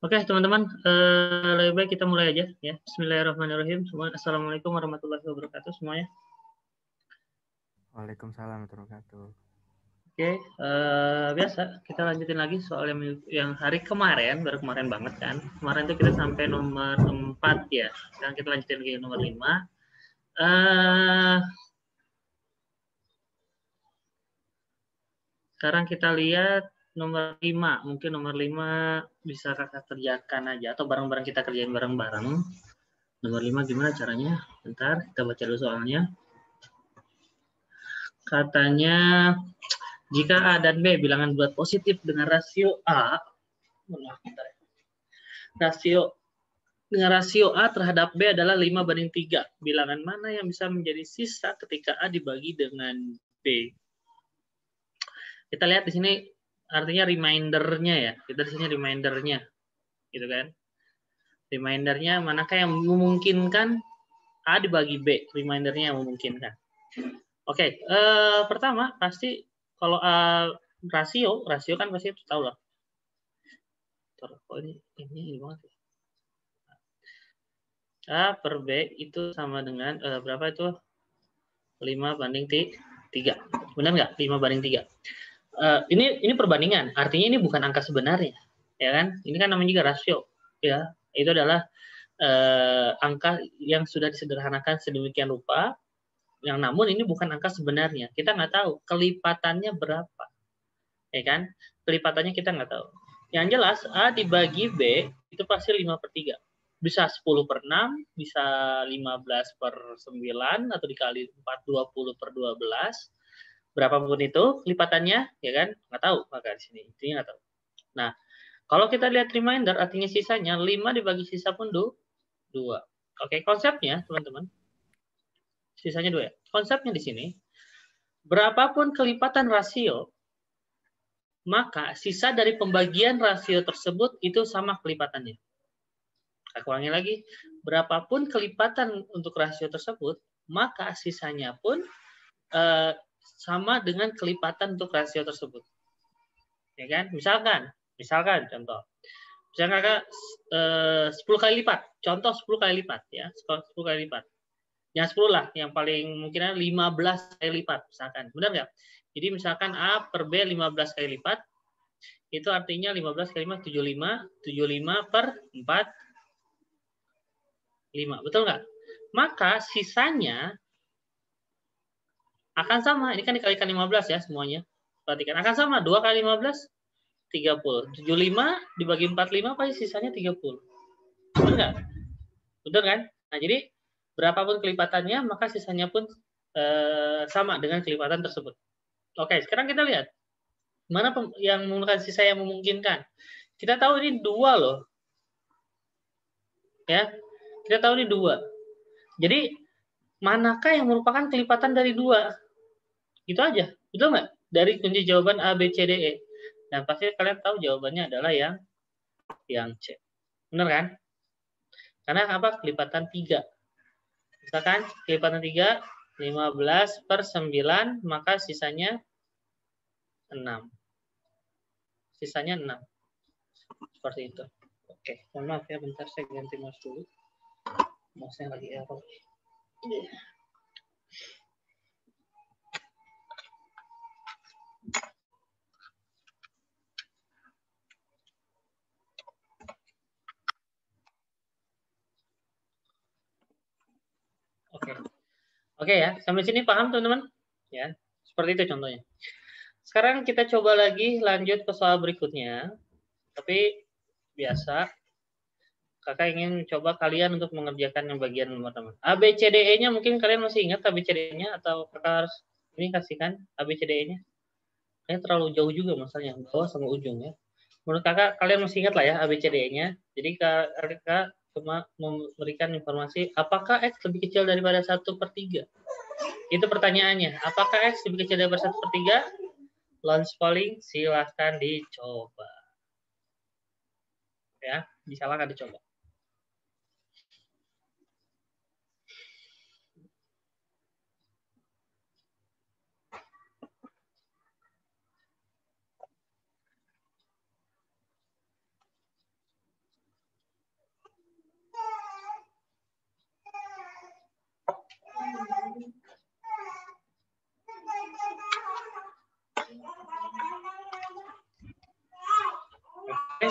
Oke, teman-teman, lebih baik kita mulai aja ya. Bismillahirrahmanirrahim. Assalamualaikum warahmatullahi wabarakatuh semuanya. Waalaikumsalam warahmatullahi wabarakatuh. Oke, biasa kita lanjutin lagi soal yang hari kemarin, baru kemarin banget kan. Kemarin itu kita sampai nomor 4 ya. Sekarang kita lanjutin lagi nomor 5. Sekarang kita lihat nomor 5. Mungkin nomor 5 bisa kakak kerjakan aja atau bareng-bareng kita kerjain bareng-bareng. Nomor 5 gimana caranya? Bentar, kita baca dulu soalnya. Katanya jika A dan B bilangan bulat positif dengan rasio A, rasio A terhadap B adalah 5:3. Bilangan mana yang bisa menjadi sisa ketika A dibagi dengan B? Kita lihat di sini artinya remindernya ya. Kita di sini remindernya, gitu kan? Remindernya manakah yang memungkinkan A dibagi B? Remindernya yang memungkinkan. Oke, pertama pasti kalau rasio kan pasti tahu lah. Oh, ini banget. A per B itu sama dengan berapa itu? 5/3. Benar nggak? 5/3. Ini perbandingan. Artinya ini bukan angka sebenarnya, ya kan? Ini kan namanya juga rasio, ya. Itu adalah angka yang sudah disederhanakan sedemikian rupa. Yang namun ini bukan angka sebenarnya. Kita nggak tahu kelipatannya berapa, ya kan? Kelipatannya kita nggak tahu. Yang jelas A dibagi B itu pasti 5/3. Bisa 10/6, bisa 15/9, atau dikali 4, 20/12. Berapapun itu kelipatannya, ya kan? Nggak tahu maka di sini. Intinya nggak tahu. Nah, kalau kita lihat reminder, artinya sisanya 5 dibagi sisa pun 2. Oke, konsepnya teman-teman. Sisanya 2 ya. Konsepnya di sini, berapapun kelipatan rasio, maka sisa dari pembagian rasio tersebut itu sama kelipatannya. Aku ulangi lagi, berapapun kelipatan untuk rasio tersebut, maka sisanya pun sama dengan kelipatan untuk rasio tersebut. Ya kan? Misalkan contoh. Misalkan kakak 10 kali lipat. Contoh 10 kali lipat ya, 10 kali lipat. Yang 10 lah, yang paling mungkin 15 kali lipat misalkan. Benar nggak? Jadi misalkan A per B 15 kali lipat, itu artinya 15 kali 5, 75. 75 per 4, 5. Betul nggak? Maka sisanya akan sama. Ini kan dikalikan 15 ya semuanya. Perhatikan, akan sama. 2 kali 15, 30. 75 dibagi 45, pasti sisanya 30. Betul nggak? Betul kan? Nah, jadi berapapun kelipatannya, maka sisanya pun sama dengan kelipatan tersebut. Oke, sekarang kita lihat. Mana yang menggunakan sisa yang memungkinkan? Kita tahu ini 2 loh. Ya, kita tahu ini 2. Jadi, manakah yang merupakan kelipatan dari 2? Itu aja. Betul nggak? Dari kunci jawaban A, B, C, D, E. Dan pasti kalian tahu jawabannya adalah yang C. Benar kan? Karena apa? Kelipatan 3. Misalkan kelipatan 3, 15/9, maka sisanya 6. Sisanya 6. Seperti itu. Oke, mohon maaf ya, bentar saya ganti mouse dulu. Mouse-nya lagi error. Oke ya, sampai sini paham teman-teman? Ya, seperti itu contohnya. Sekarang kita coba lagi lanjut ke soal berikutnya. Tapi biasa kakak ingin coba kalian untuk mengerjakan yang bagian nomor teman. A, B, C, D, E-nya mungkin kalian masih ingat A, B, C, D, E-nya, atau kakak harus ini kasihkan A, B, C, D, E-nya. Kayaknya terlalu jauh juga masalahnya, bawah sama ujung ya. Menurut kakak, kalian masih ingat lah ya A, B, C, D, E-nya. Jadi kakak cuma memberikan informasi apakah X lebih kecil daripada 1/3. Itu pertanyaannya. Apakah X lebih kecil daripada 1/3? Launch polling, silahkan dicoba. Ya, silakan dicoba.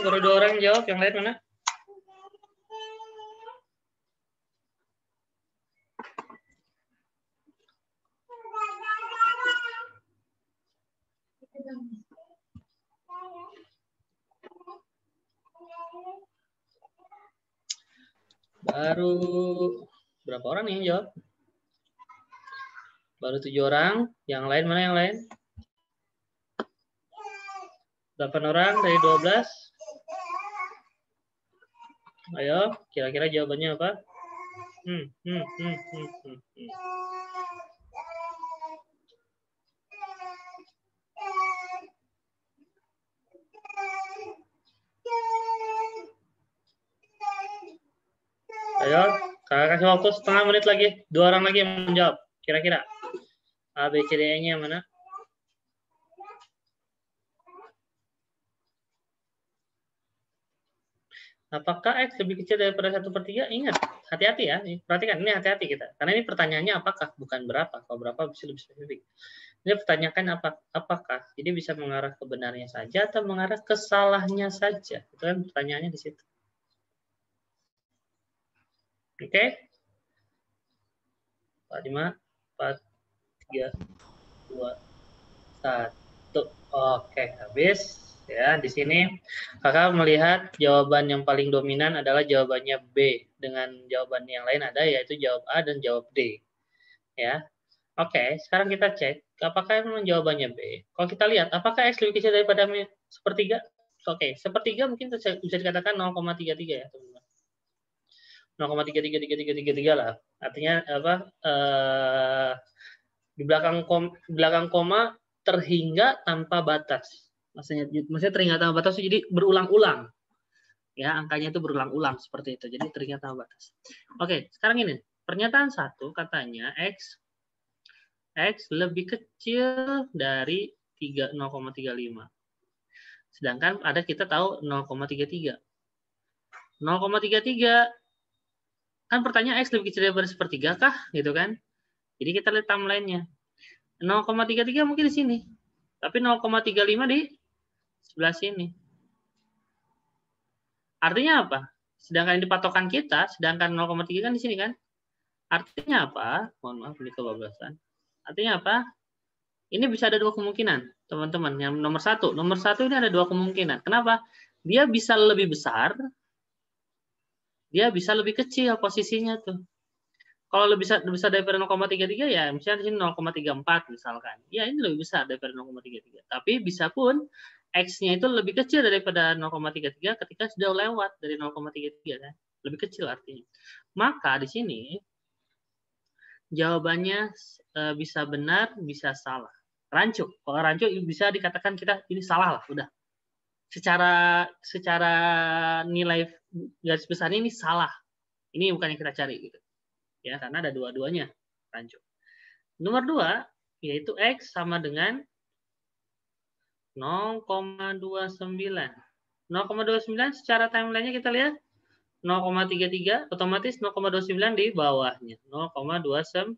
baru 2 orang yang jawab, yang lain mana? Baru berapa orang nih yang jawab? Baru 7 orang. Yang lain mana yang lain? 8 orang dari 12. Ayo, kira-kira jawabannya apa? Ayo, kakak kasih waktu setengah menit lagi. 2 orang lagi yang menjawab. Kira-kira A, B, C, D, E-nya mana? Apakah X lebih kecil daripada 1/3? Ingat, hati-hati ya. Perhatikan, ini hati-hati kita. Karena ini pertanyaannya apakah, bukan berapa. Kalau berapa bisa lebih spesifik. Ini pertanyakan apakah. Jadi bisa mengarah ke benarnya saja atau mengarah ke salahnya saja. Itu kan pertanyaannya di situ. Oke? 4, 5, 4, 3, 2, 1. Oke, habis. Ya, di sini kakak melihat jawaban yang paling dominan adalah jawabannya B. Dengan jawaban yang lain ada yaitu jawab A dan jawab D. Ya. Oke, sekarang kita cek apakah memang jawabannya B. Kalau kita lihat apakah X lebih kecil daripada sepertiga? Oke, sepertiga mungkin bisa dikatakan 0,33 ya, teman-teman. 0,33333 lah. Artinya apa? Di belakang koma terhingga tanpa batas. Maksudnya terhingga tanpa batas jadi berulang-ulang. Ya, angkanya itu berulang-ulang seperti itu. Jadi terhingga tanpa batas. Oke, sekarang ini. Pernyataan 1 katanya X lebih kecil dari 0,35. Sedangkan ada kita tahu 0,33. 0,33 kan pertanyaan X lebih kecil daripada sepertiga kah? Gitu kan? Jadi kita lihat timeline-nya. 0,33 mungkin di sini. Tapi 0,35 di sebelah sini. Artinya apa? Sedangkan di patokan kita, sedangkan 0,3 kan di sini kan? Artinya apa? Mohon maaf, ini kebablasan. Artinya apa? Ini bisa ada 2 kemungkinan, teman-teman. Yang nomor 1 ini ada 2 kemungkinan. Kenapa? Dia bisa lebih besar, dia bisa lebih kecil posisinya tuh. Kalau lebih besar daripada 0,33 ya misalnya di sini 0,34 misalkan. Ya ini lebih besar daripada 0,33. Tapi bisa pun X-nya itu lebih kecil daripada 0,33 ketika sudah lewat dari 0,33 kan. Lebih kecil artinya. Maka di sini jawabannya bisa benar, bisa salah. Rancu. Kalau rancu bisa dikatakan kita ini salah lah, udah. Secara nilai garis besarnya ini salah. Ini bukan yang kita cari gitu. Ya, karena ada dua-duanya rancu. Nomor 2 yaitu X sama dengan 0,29. 0,29 secara timeline-nya kita lihat 0,33 otomatis 0,29 di bawahnya. 0,29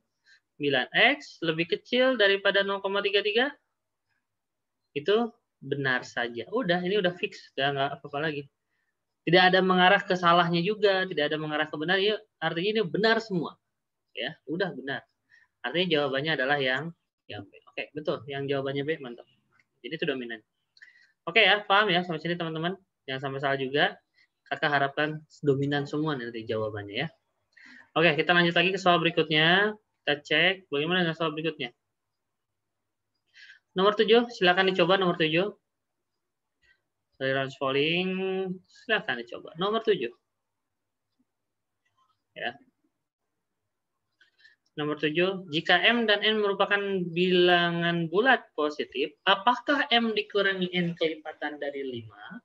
X lebih kecil daripada 0,33 itu benar saja. Udah, ini udah fix, nggak apa-apa lagi. Tidak ada mengarah ke salahnya juga, tidak ada mengarah ke benar, ya artinya ini benar semua. Ya, udah benar. Artinya jawabannya adalah yang B. Oke, betul. Yang jawabannya B, mantap. Jadi itu dominan. Oke ya, paham ya sampai sini teman-teman. Jangan sampai salah juga. Kakak harapkan dominan semua nanti jawabannya ya. Oke, kita lanjut lagi ke soal berikutnya. Kita cek bagaimana dengan soal berikutnya. Nomor 7, silakan dicoba nomor 7. Tolerance falling, silakan dicoba. Nomor 7. Ya. Nomor 7, jika M dan N merupakan bilangan bulat positif, apakah M dikurangi N kelipatan dari 5?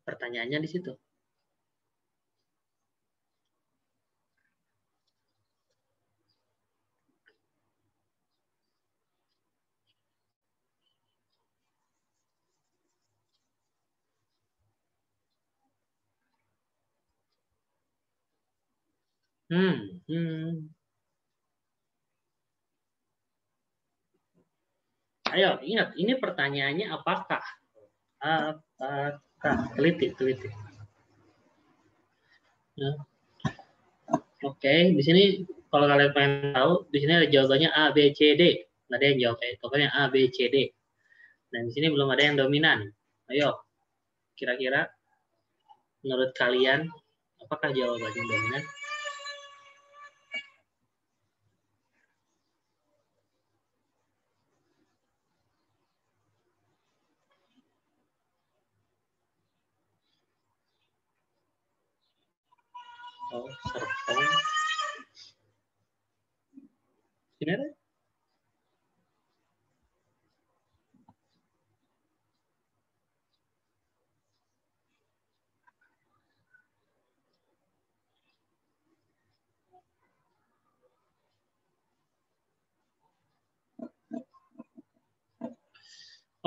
Pertanyaannya di situ. Ayo, ingat, ini pertanyaannya apakah? Apakah? Teliti. Ya. Oke, di sini kalau kalian pengen tahu, di sini ada jawabannya A, B, C, D. Nggak ada yang jawab, pokoknya A, B, C, D. Dan di sini belum ada yang dominan. Ayo, kira-kira menurut kalian, apakah jawabannya dominan? Oh, serpong. Sini ada?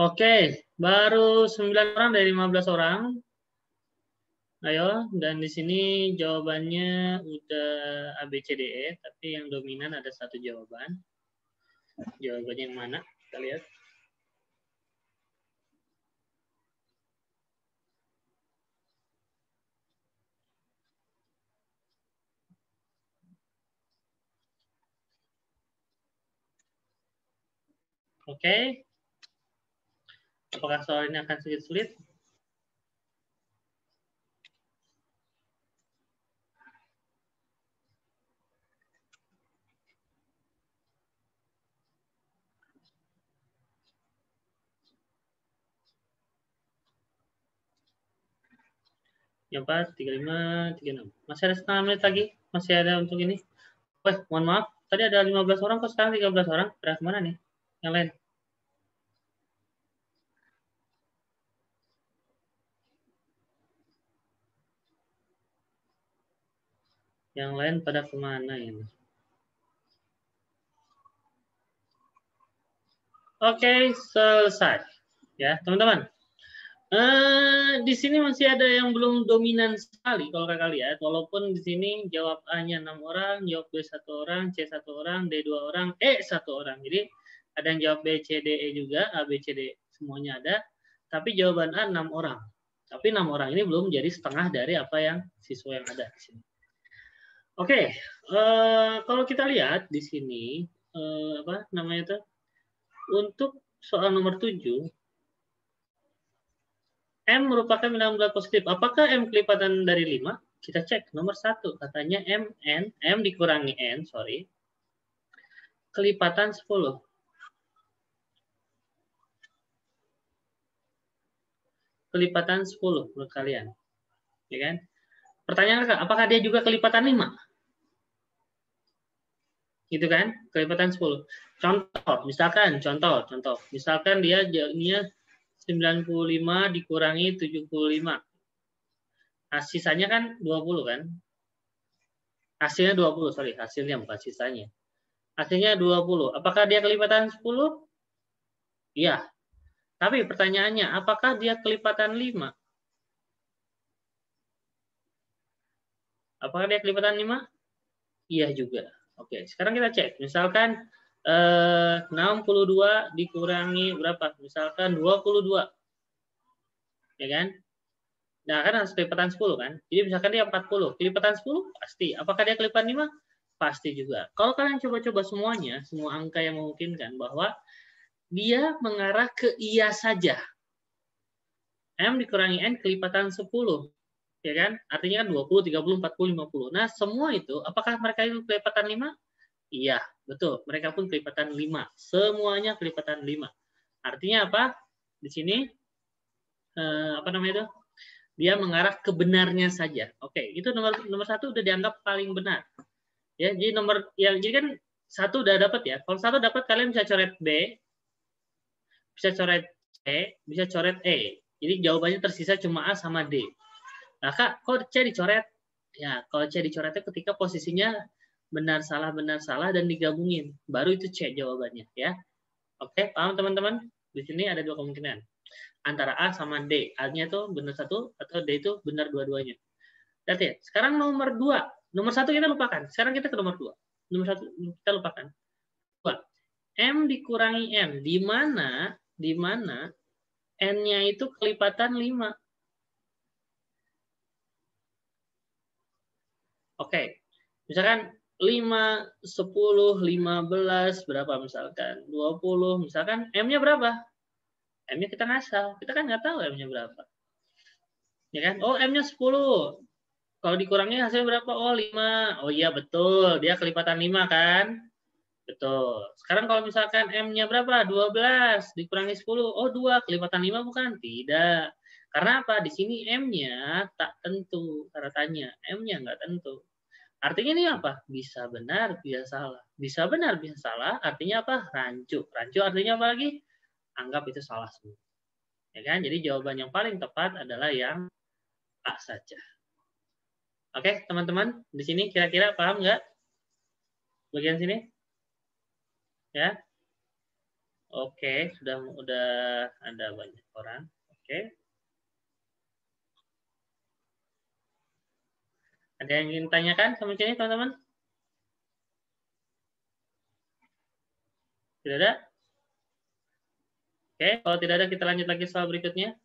Oke, baru 9 orang dari 15 orang. Ayo, dan di sini jawabannya udah A, B, C, D, E, tapi yang dominan ada satu jawaban. Jawabannya yang mana? Kita lihat. Oke. Apakah soal ini akan sedikit sulit? Yang 4, 35, 36. Masih ada setengah menit lagi. Masih ada untuk ini. Mohon maaf. Tadi ada 15 orang, kok sekarang 13 orang? Berapa kemana nih? Yang lain? Yang lain pada kemana ini? Oke, selesai. Ya, teman-teman. Di sini masih ada yang belum dominan sekali kalau kakak lihat. Walaupun di sini jawab A-nya 6 orang, jawab B 1 orang, C 1 orang, D 2 orang, E 1 orang. Jadi ada yang jawab B, C, D, E juga, A, B, C, D semuanya ada. Tapi jawaban A 6 orang. Tapi 6 orang ini belum jadi setengah dari apa yang siswa yang ada di sini. Oke, kalau kita lihat di sini, apa namanya itu? Untuk soal nomor 7, M merupakan bilangan bulat positif. Apakah M kelipatan dari 5? Kita cek. Nomor 1, katanya M dikurangi N, kelipatan 10. Kelipatan 10 menurut kalian. Ya kan? Pertanyaan apakah dia juga kelipatan 5? Gitu kan? Kelipatan 10. Contoh. Misalkan dia jadinya 95 dikurangi 75. Nah, sisanya kan 20 kan? Hasilnya 20, hasilnya bukan sisanya. Hasilnya 20. Apakah dia kelipatan 10? Iya. Tapi pertanyaannya, apakah dia kelipatan 5? Apakah dia kelipatan 5? Iya juga. Oke, sekarang kita cek. Misalkan 62 dikurangi berapa? Misalkan 22. Ya kan? Nah, kan harus kelipatan 10 kan? Jadi misalkan dia 40. Kelipatan 10? Pasti. Apakah dia kelipatan 5? Pasti juga. Kalau kalian coba-coba semuanya, semua angka yang memungkinkan bahwa dia mengarah ke iya saja. M dikurangi N kelipatan 10. Ya kan? Artinya kan 20, 30, 40, 50. Nah, semua itu, apakah mereka itu kelipatan 5? Iya, betul. Mereka pun kelipatan 5. Semuanya kelipatan 5. Artinya apa? Di sini, apa namanya itu? Dia mengarah ke benarnya saja. Oke, itu nomor 1 udah dianggap paling benar. Ya, jadi jadi kan 1 udah dapat ya. Kalau 1 dapat, kalian bisa coret B, bisa coret C, bisa coret E. Jadi jawabannya tersisa cuma A sama D. Nah, Kak, kok C dicoret? Ya, kalau C dicoretnya ketika posisinya benar salah dan digabungin. Baru itu C jawabannya ya. Oke, paham teman-teman? Di sini ada 2 kemungkinan. Antara A sama D. A-nya itu benar 1 atau D itu benar dua-duanya. Lihat ya. Sekarang nomor 2. Nomor 1 kita lupakan. Sekarang kita ke nomor 2. Nomor 1 kita lupakan. 2. M dikurangi N. Di mana N-nya itu kelipatan 5. Oke. Misalkan 5, 10, 15, berapa misalkan? 20, misalkan M-nya berapa? M-nya kita ngasal. Kita kan nggak tahu M-nya berapa. Ya kan? Oh, M-nya 10. Kalau dikurangi hasilnya berapa? Oh, 5. Oh iya, betul. Dia kelipatan 5 kan? Betul. Sekarang kalau misalkan M-nya berapa? 12. Dikurangi 10. Oh, 2. Kelipatan 5 bukan? Tidak. Karena apa? Di sini M-nya tak tentu. Karena tanya. M-nya nggak tentu. Artinya ini apa? Bisa benar, bisa salah. Bisa benar, bisa salah. Artinya apa? Rancu. Rancu artinya apa lagi? Anggap itu salah semua. Ya kan? Jadi jawaban yang paling tepat adalah yang A saja. Oke, teman-teman. Di sini kira-kira paham nggak? Bagian sini? Ya. Oke, udah ada banyak orang. Oke. Ada yang ingin tanyakan sama sini, teman-teman? Tidak ada? Oke, kalau tidak ada kita lanjut lagi soal berikutnya.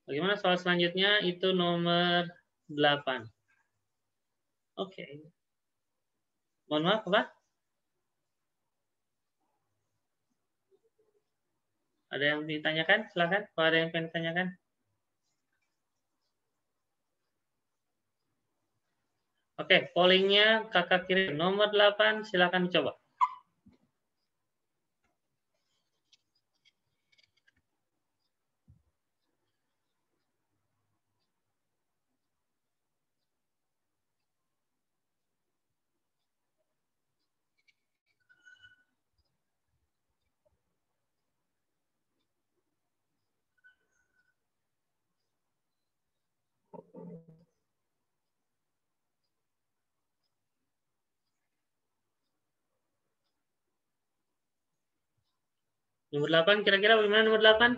Bagaimana soal selanjutnya? Itu nomor 8. Oke. Mohon maaf, apa? Ada yang ditanyakan? Silakan. Kalau ada yang ingin ditanyakan. Oke, pollingnya kakak kirim. Nomor 8, silakan coba. Nomor 8, kira-kira bagaimana nomor 8?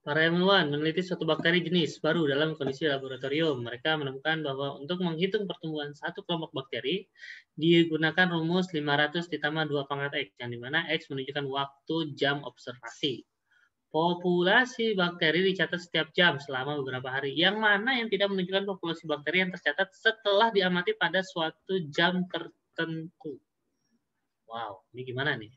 Para ilmuwan meneliti suatu bakteri jenis baru dalam kondisi laboratorium. Mereka menemukan bahwa untuk menghitung pertumbuhan satu kelompok bakteri, digunakan rumus 500 ditambah 2 pangkat X, yang dimana X menunjukkan waktu jam observasi. Populasi bakteri dicatat setiap jam selama beberapa hari. Yang mana yang tidak menunjukkan populasi bakteri yang tercatat setelah diamati pada suatu jam tertentu. Wow, ini gimana nih?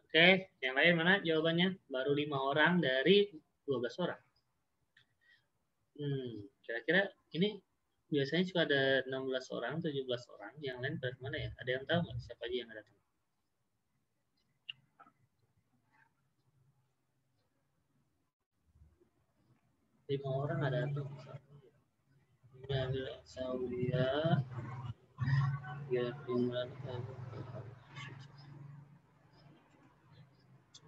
Oke, yang lain mana jawabannya? Baru 5 orang dari 12 orang. Kira-kira ini biasanya cuma ada 16 orang, 17 orang. Yang lain pada mana ya? Ada yang tahu nggak siapa aja yang datang? Lima orang ada tuh. Ini adalah Saulia, ya Imran,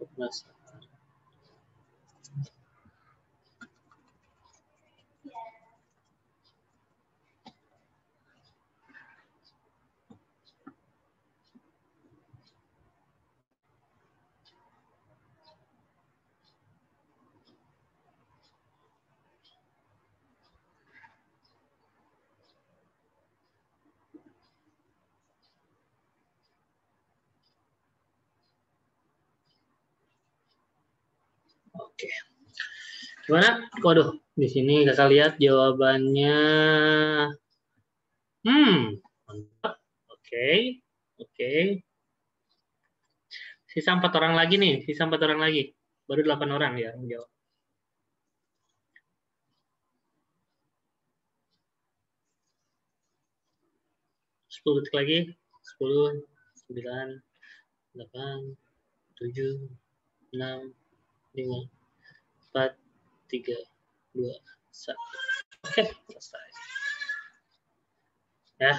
12. Oke. Gimana? Waduh, di sini kakak lihat jawabannya. Mantap. Oke. Sisa 4 orang lagi nih, sisa 4 orang lagi. Baru 8 orang ya yang jawab. Sepuluh detik lagi. 10, 9, 8, 7, 6, 5, 4, 3, 2, 1. Oke, selesai. Ya,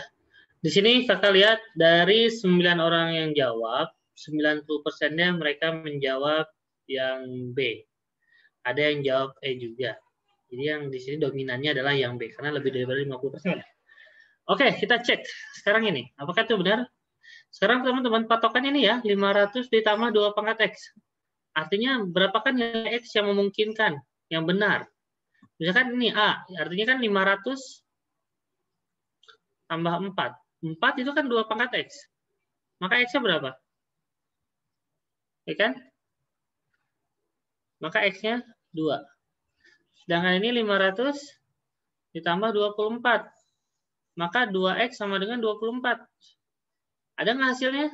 di sini kakak lihat dari 9 orang yang jawab, 90%-nya mereka menjawab yang B. Ada yang jawab E juga. Jadi yang di sini dominannya adalah yang B karena lebih daripada 50%. Oke, kita cek sekarang ini. Apakah itu benar? Sekarang teman-teman patokannya ini ya, 500 ditambah 2 pangkat X. Artinya berapakah nilai X yang memungkinkan, yang benar? Misalkan ini A, artinya kan 500 tambah 4. 4 itu kan 2 pangkat X. Maka X-nya berapa? Ya kan? Maka X-nya 2. Sedangkan ini 500 ditambah 24. Maka 2X sama dengan 24. Ada nggak hasilnya?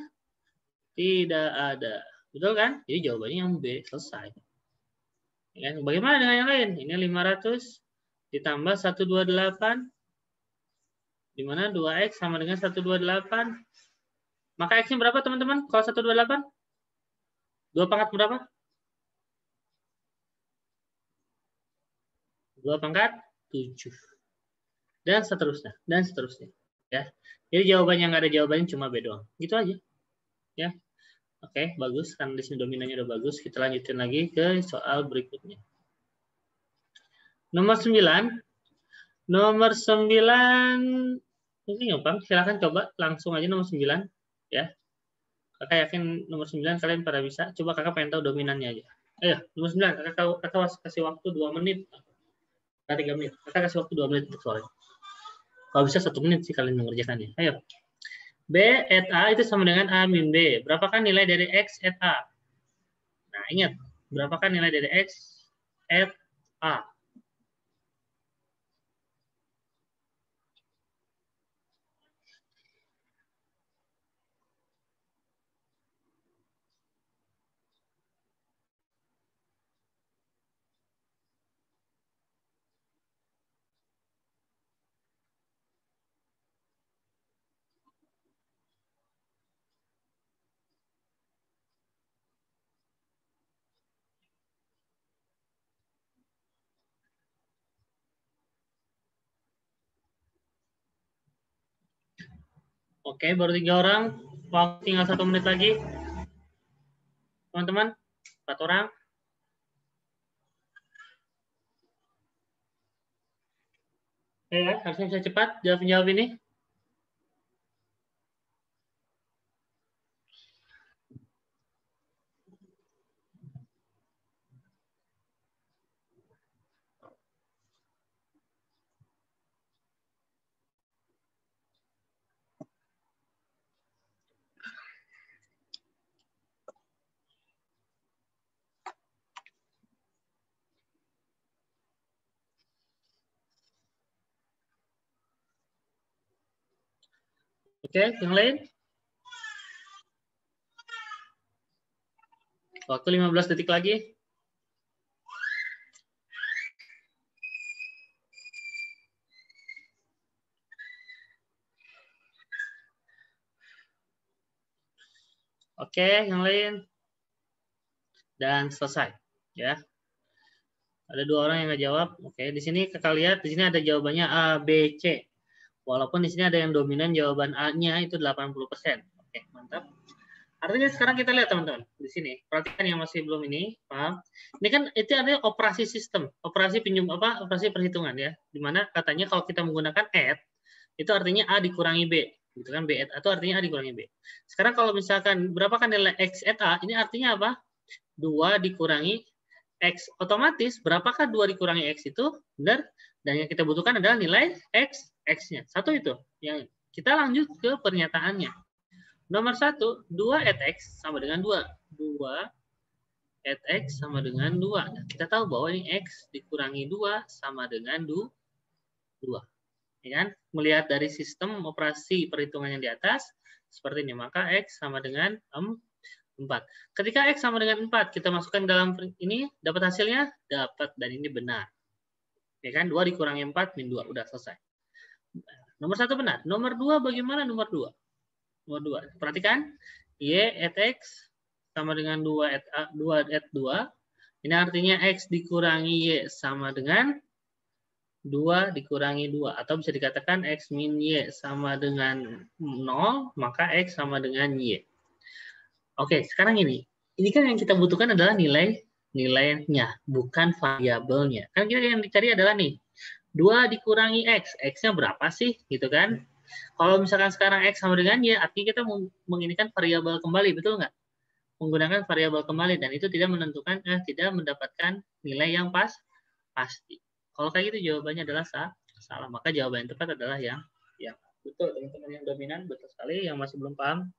Tidak ada. Betul kan? Jadi jawabannya yang B. Selesai. Ya, bagaimana dengan yang lain? Ini 500 ditambah 128. Di mana 2X sama dengan 128. Maka X-nya berapa teman-teman? Kalau 128? 2 pangkat berapa? 2 pangkat 7. Dan seterusnya. Dan seterusnya. Ya. Jadi jawabannya nggak ada jawabannya cuma B doang. Gitu aja. Ya. Oke, bagus. Karena di sini dominannya udah bagus. Kita lanjutin lagi ke soal berikutnya. Nomor 9. Nomor 9. Ini gampang. Silahkan coba langsung aja nomor 9. Ya. Kakak yakin nomor 9 kalian pada bisa. Coba kakak pengen tahu dominannya aja. Ayo, nomor 9. Kakak kasih waktu 2 menit. 3 menit. Kakak kasih waktu 2 menit untuk sore. Kalau bisa 1 menit sih kalian mengerjakannya. Ayo. B at A itu sama dengan A min B. Berapakah nilai dari X at A? Nah, ingat. Berapakah nilai dari X at A? Oke, baru 3 orang. Waktu tinggal 1 menit lagi. Teman-teman, 4 orang. Ya, harusnya bisa cepat jawab ini. Oke, yang lain? Waktu 15 detik lagi. Oke, yang lain? Dan selesai. Ya. Ada 2 orang yang nggak jawab. Oke, di sini kakak lihat, di sini ada jawabannya A, B, C. Walaupun di sini ada yang dominan jawaban A-nya itu 80%. Oke, mantap. Artinya sekarang kita lihat teman-teman di sini. Perhatikan yang masih belum ini, paham? Ini kan itu ada operasi sistem, operasi operasi perhitungan ya. Dimana katanya kalau kita menggunakan add, itu artinya A dikurangi B, gitu kan? B add atau artinya A dikurangi B. Sekarang kalau misalkan berapa kan nilai X add A, ini artinya apa? 2 dikurangi X. Otomatis berapakah 2 dikurangi X itu? Benar? Dan yang kita butuhkan adalah nilai X-nya. Satu itu. Yang kita lanjut ke pernyataannya. Nomor 1, 2 at X sama dengan 2. 2 at X sama dengan 2. Nah, kita tahu bahwa ini X dikurangi 2 sama dengan 2. Ya kan? Melihat dari sistem operasi perhitungan yang di atas, seperti ini. Maka X sama dengan 4. Ketika X sama dengan 4, kita masukkan dalam ini, dapat hasilnya? Dapat, dan ini benar. Ya kan? 2 dikurangi 4, min 2. Udah selesai. Nomor 1 benar. Nomor 2 bagaimana nomor 2? Nomor 2. Perhatikan. Y at X sama dengan 2 at 2. Ini artinya X dikurangi Y sama dengan 2 dikurangi 2. Atau bisa dikatakan X min Y sama dengan 0, maka X sama dengan Y. Oke, sekarang ini. Ini kan yang kita butuhkan adalah nilai nilainya, bukan variabelnya. Kan kita yang dicari adalah nih, 2 dikurangi X. X-nya berapa sih? Gitu kan. Kalau misalkan sekarang X sama dengan Y, artinya kita menginikan variabel kembali, betul nggak? Menggunakan variabel kembali, dan itu tidak menentukan, tidak mendapatkan nilai yang pasti. Kalau kayak gitu jawabannya adalah salah. Maka jawaban yang tepat adalah yang betul. Teman-teman yang dominan, betul sekali. Yang masih belum paham,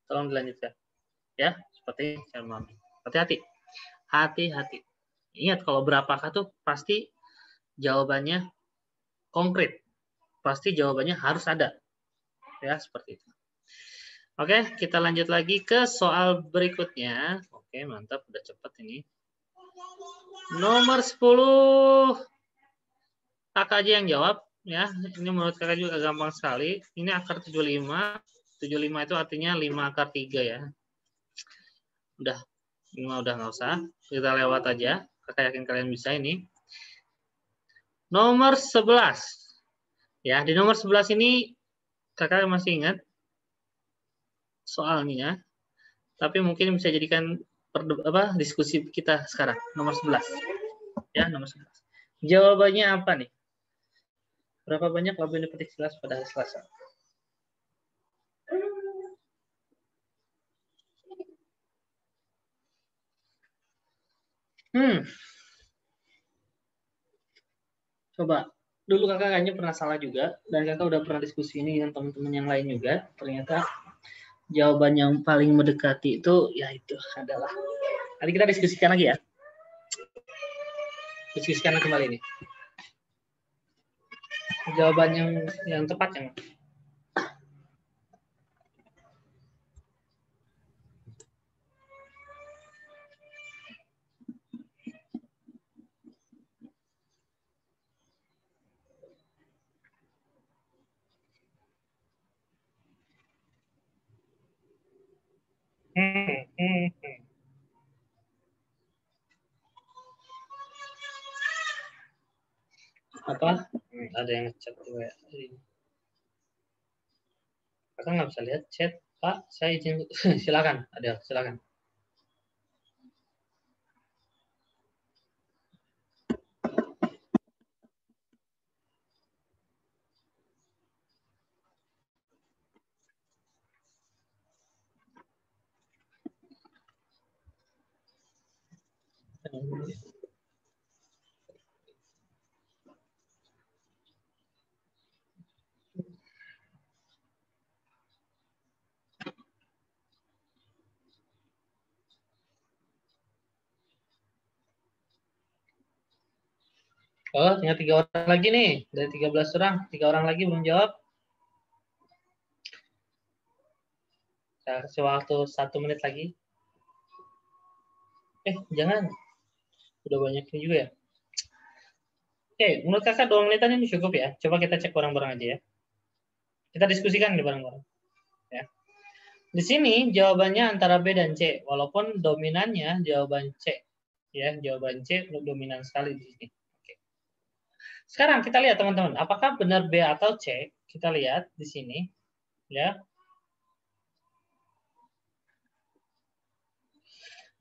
tolong dilanjutkan. Ya, seperti saya memahami. Hati-hati. Hati-hati. Ingat, kalau berapakah tuh pasti jawabannya konkret. Pasti jawabannya harus ada. Ya, seperti itu. Oke, kita lanjut lagi ke soal berikutnya. Oke, mantap. Udah cepat ini. Nomor 10. Kakak aja yang jawab. Ya, ini menurut kakak juga gampang sekali. Ini akar 75. 75 itu artinya 5 akar 3 ya. Udah. 5 udah nggak usah. Kita lewat aja. Kakak yakin kalian bisa ini. Nomor 11. Ya, di nomor 11 ini kakak masih ingat soalnya. Tapi mungkin bisa jadikan diskusi kita sekarang. Nomor 11. Ya, nomor 11. Jawabannya apa nih? Berapa banyak labu yang dipetik Silas pada hari Selasa? Coba. Dulu kakak kayaknya pernah salah juga. Dan kakak udah pernah diskusi ini dengan teman-teman yang lain juga. Ternyata jawaban yang paling mendekati itu, yaitu adalah. Nanti kita diskusikan lagi ya. Diskusikan kembali ini. Jawaban yang tepat yang apa? Ada yang chat juga. Kakak nggak bisa lihat chat, Pak. Saya izin. Silakan. Ada, silakan. Oh, tinggal 3 orang lagi nih. Dari 13 orang, 3 orang lagi belum jawab. Saya kasih waktu 1 menit lagi. Jangan. Udah banyak ini juga ya. Oke, menurut kakak 2 menitan ini cukup ya. Coba kita cek bareng-bareng aja ya. Kita diskusikan nih bareng-bareng. Ya. Di sini jawabannya antara B dan C. Walaupun dominannya jawaban C. Ya, jawaban C dominan sekali di sini. Oke. Sekarang kita lihat teman-teman, apakah benar B atau C? Kita lihat di sini. Ya.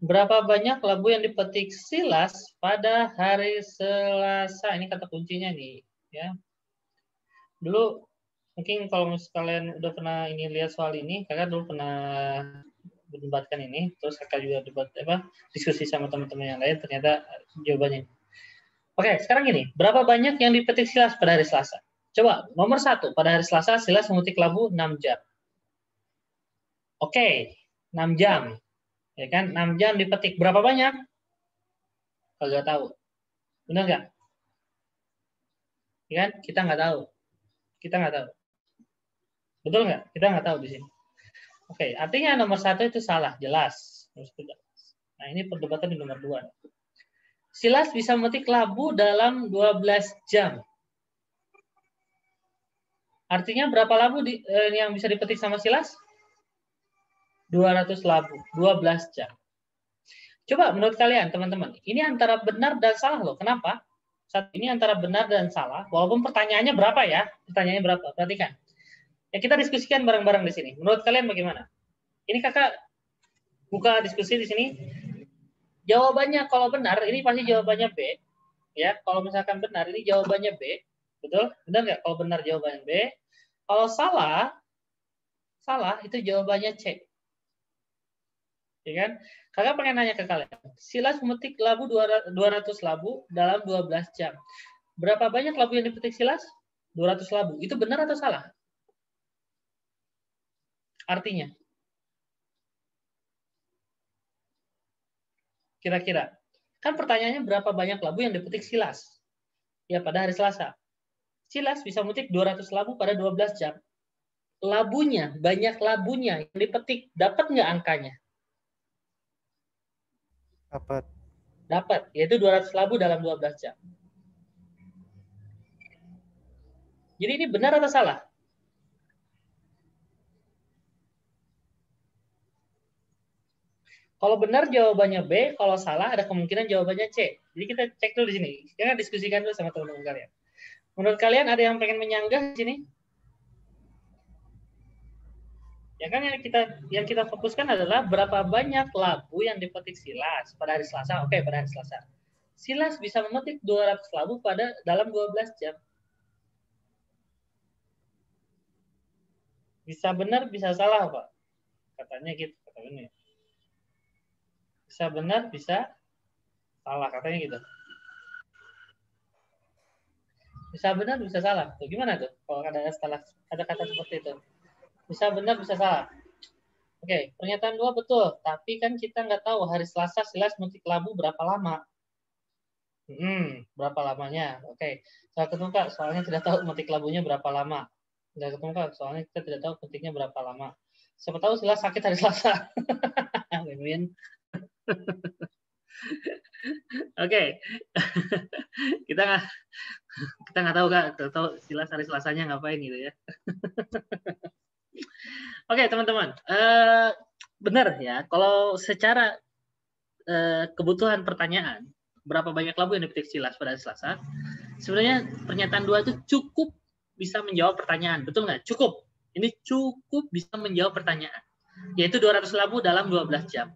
Berapa banyak labu yang dipetik Silas pada hari Selasa? Ini kata kuncinya nih, ya. Dulu mungkin kalau kalian udah pernah lihat soal ini, kakak dulu pernah mendebatkan ini, terus kakak juga diskusi sama teman-teman yang lain, ternyata jawabannya. Oke, sekarang gini, berapa banyak yang dipetik Silas pada hari Selasa? Coba, nomor 1, pada hari Selasa Silas memetik labu 6 jam. Oke, 6 jam. Ya kan, 6 jam dipetik. Berapa banyak? Kagak tahu. Benar nggak? Ya kan? Kita nggak tahu. Kita nggak tahu. Betul nggak? Kita nggak tahu di sini. Oke, artinya nomor 1 itu salah, jelas. Nah, ini perdebatan di nomor 2. Silas bisa memetik labu dalam 12 jam. Artinya berapa labu yang bisa dipetik sama Silas? 200 labu, 12 jam. Coba menurut kalian, teman-teman, ini antara benar dan salah loh. Kenapa? Saat ini antara benar dan salah, walaupun pertanyaannya berapa ya? Pertanyaannya berapa? Perhatikan. Ya, kita diskusikan bareng-bareng di sini. Menurut kalian bagaimana? Ini kakak buka diskusi di sini. Jawabannya kalau benar, ini pasti jawabannya B. Ya, kalau misalkan benar, ini jawabannya B. Betul? Benar nggak? Kalau benar jawabannya B. Kalau salah itu jawabannya C. Ya kan? Kakak pengen nanya ke kalian. Silas memetik labu 200 labu dalam 12 jam. Berapa banyak labu yang dipetik Silas? 200 labu. Itu benar atau salah? Artinya? Kira-kira. Kan pertanyaannya berapa banyak labu yang dipetik Silas? Ya, pada hari Selasa. Silas bisa memetik 200 labu pada 12 jam. Labunya, banyak labunya yang dipetik. Dapat nggak angkanya? Dapat. Dapat, yaitu 200 labu dalam 12 jam. Jadi ini benar atau salah? Kalau benar jawabannya B, kalau salah ada kemungkinan jawabannya C. Jadi kita cek dulu di sini. Kita diskusikan dulu sama teman-teman kalian. Menurut kalian ada yang pengen menyanggah di sini? Ya kan yang kita fokuskan adalah berapa banyak labu yang dipetik Silas pada hari Selasa. Oke, pada hari Selasa. Silas bisa memetik 200 labu dalam 12 jam. Bisa benar, bisa salah, Pak. Katanya gitu, katanya. Bisa benar, bisa salah, katanya gitu. Bisa benar, bisa salah. Tuh, gimana tuh? Kalau ada kata seperti itu. Bisa benar, bisa salah. Oke, pernyataan 2 betul. Tapi kan kita nggak tahu hari Selasa Silas memetik labu berapa lama. Berapa lamanya? Oke, saya ketemu Kak, soalnya tidak tahu memetik labunya berapa lama. Tidak ketemu Kak, soalnya kita tidak tahu memetiknya berapa lama. Siapa tahu Silas sakit hari Selasa. Win-win. Oke, kita nggak tahu Kak, tahu Silas hari Selasanya ngapain gitu ya. Oke, teman-teman, benar ya. Kalau secara kebutuhan pertanyaan, berapa banyak labu yang dipetik Silas pada hari Selasa? Sebenarnya pernyataan 2 itu cukup bisa menjawab pertanyaan, betul nggak? Cukup. Ini cukup bisa menjawab pertanyaan, yaitu 200 labu dalam 12 jam.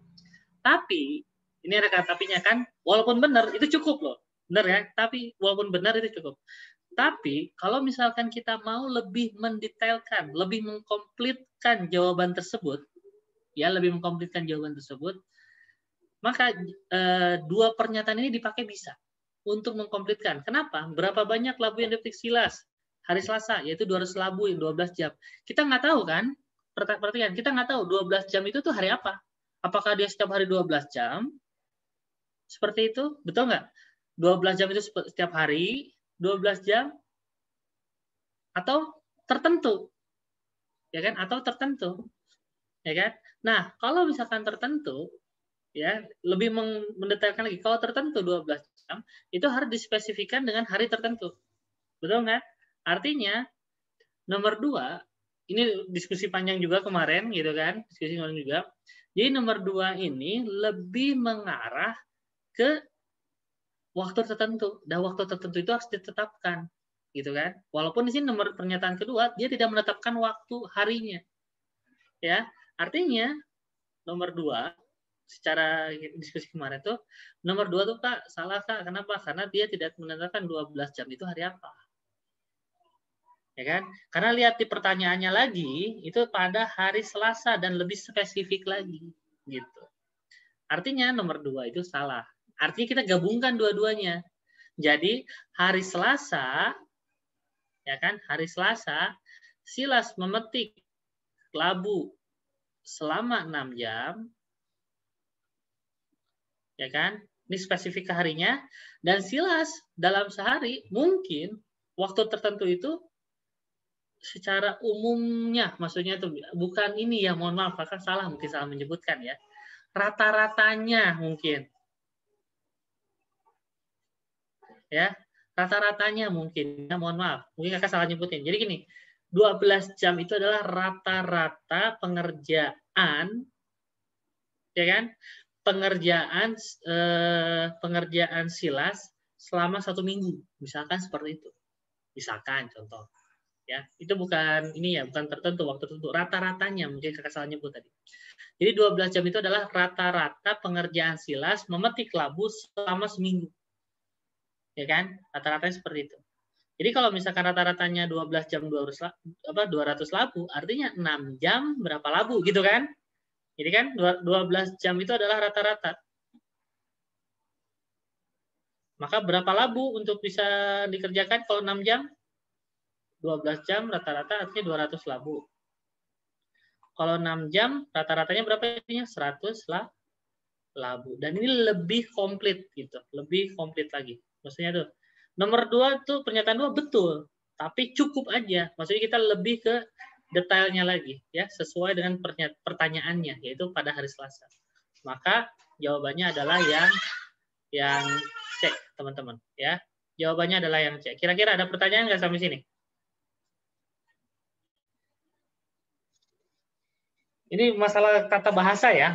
Tapi, ini ada kata tapinya kan, walaupun benar, itu cukup loh. Benar ya? Tapi, walaupun benar, itu cukup. Tapi, kalau misalkan kita mau lebih mendetailkan, lebih mengkomplitkan jawaban tersebut, maka 2 pernyataan ini dipakai bisa untuk mengkomplitkan. Kenapa? Berapa banyak labu yang dipetik Silas hari Selasa, yaitu 200 labu yang 12 jam. Kita nggak tahu kan? Perhatikan, kita nggak tahu 12 jam itu tuh hari apa. Apakah dia setiap hari 12 jam? Seperti itu, betul nggak? 12 jam itu setiap hari, 12 jam, atau tertentu. Ya kan? Atau tertentu. Ya kan? Nah, kalau misalkan tertentu, ya lebih mendetailkan lagi, kalau tertentu 12 jam, itu harus dispesifikan dengan hari tertentu. Betul nggak? Artinya, nomor 2, ini diskusi panjang juga kemarin, gitu kan? Diskusi kemarin juga. Jadi nomor 2 ini lebih mengarah ke waktu tertentu. Dan waktu tertentu itu harus ditetapkan. Gitu kan? Walaupun di sini nomor pernyataan kedua, dia tidak menetapkan waktu harinya. Ya, artinya nomor 2, secara diskusi kemarin tuh, nomor 2 tuh Kak, salah Kak. Kenapa? Karena dia tidak menentukan 12 jam itu hari apa. Ya kan? Karena lihat di pertanyaannya lagi, itu pada hari Selasa dan lebih spesifik lagi. Gitu. Artinya nomor 2 itu salah. Artinya kita gabungkan dua-duanya. Jadi hari Selasa, ya kan? Hari Selasa, Silas memetik labu selama 6 jam, ya kan? Ini spesifik ke harinya. Dan Silas dalam sehari mungkin waktu tertentu itu secara umumnya, maksudnya itu bukan ini ya, mohon maaf, kakak salah, mungkin salah menyebutkan ya. Rata-ratanya mungkin. Ya, rata-ratanya mungkin, ya, mohon maaf, mungkin kakak salah nyebutin. Jadi gini, 12 jam itu adalah rata-rata pengerjaan, ya kan? Pengerjaan Silas selama 1 minggu, misalkan seperti itu. Misalkan contoh, Ya, itu bukan ini ya, bukan tertentu, waktu tertentu, rata-ratanya mungkin kakak salah nyebut tadi. Jadi 12 jam itu adalah rata-rata pengerjaan silas memetik labu selama seminggu. Ya kan? Rata-ratanya seperti itu. Jadi kalau misalkan rata-ratanya 12 jam 200 labu, artinya 6 jam berapa labu gitu kan? Jadi kan 12 jam itu adalah rata-rata. Maka berapa labu untuk bisa dikerjakan kalau 6 jam? 12 jam rata-rata artinya 200 labu. Kalau 6 jam rata-ratanya berapa ininya? 100 labu. Dan ini lebih komplit gitu, lebih komplit lagi. Maksudnya tuh nomor 2 tuh pernyataan 2 betul, tapi cukup aja. Maksudnya kita lebih ke detailnya lagi ya, sesuai dengan pertanyaannya yaitu pada hari Selasa. Maka jawabannya adalah yang C, teman-teman ya. Jawabannya adalah yang C. Kira-kira ada pertanyaan nggak sampai sini? Ini masalah tata bahasa ya,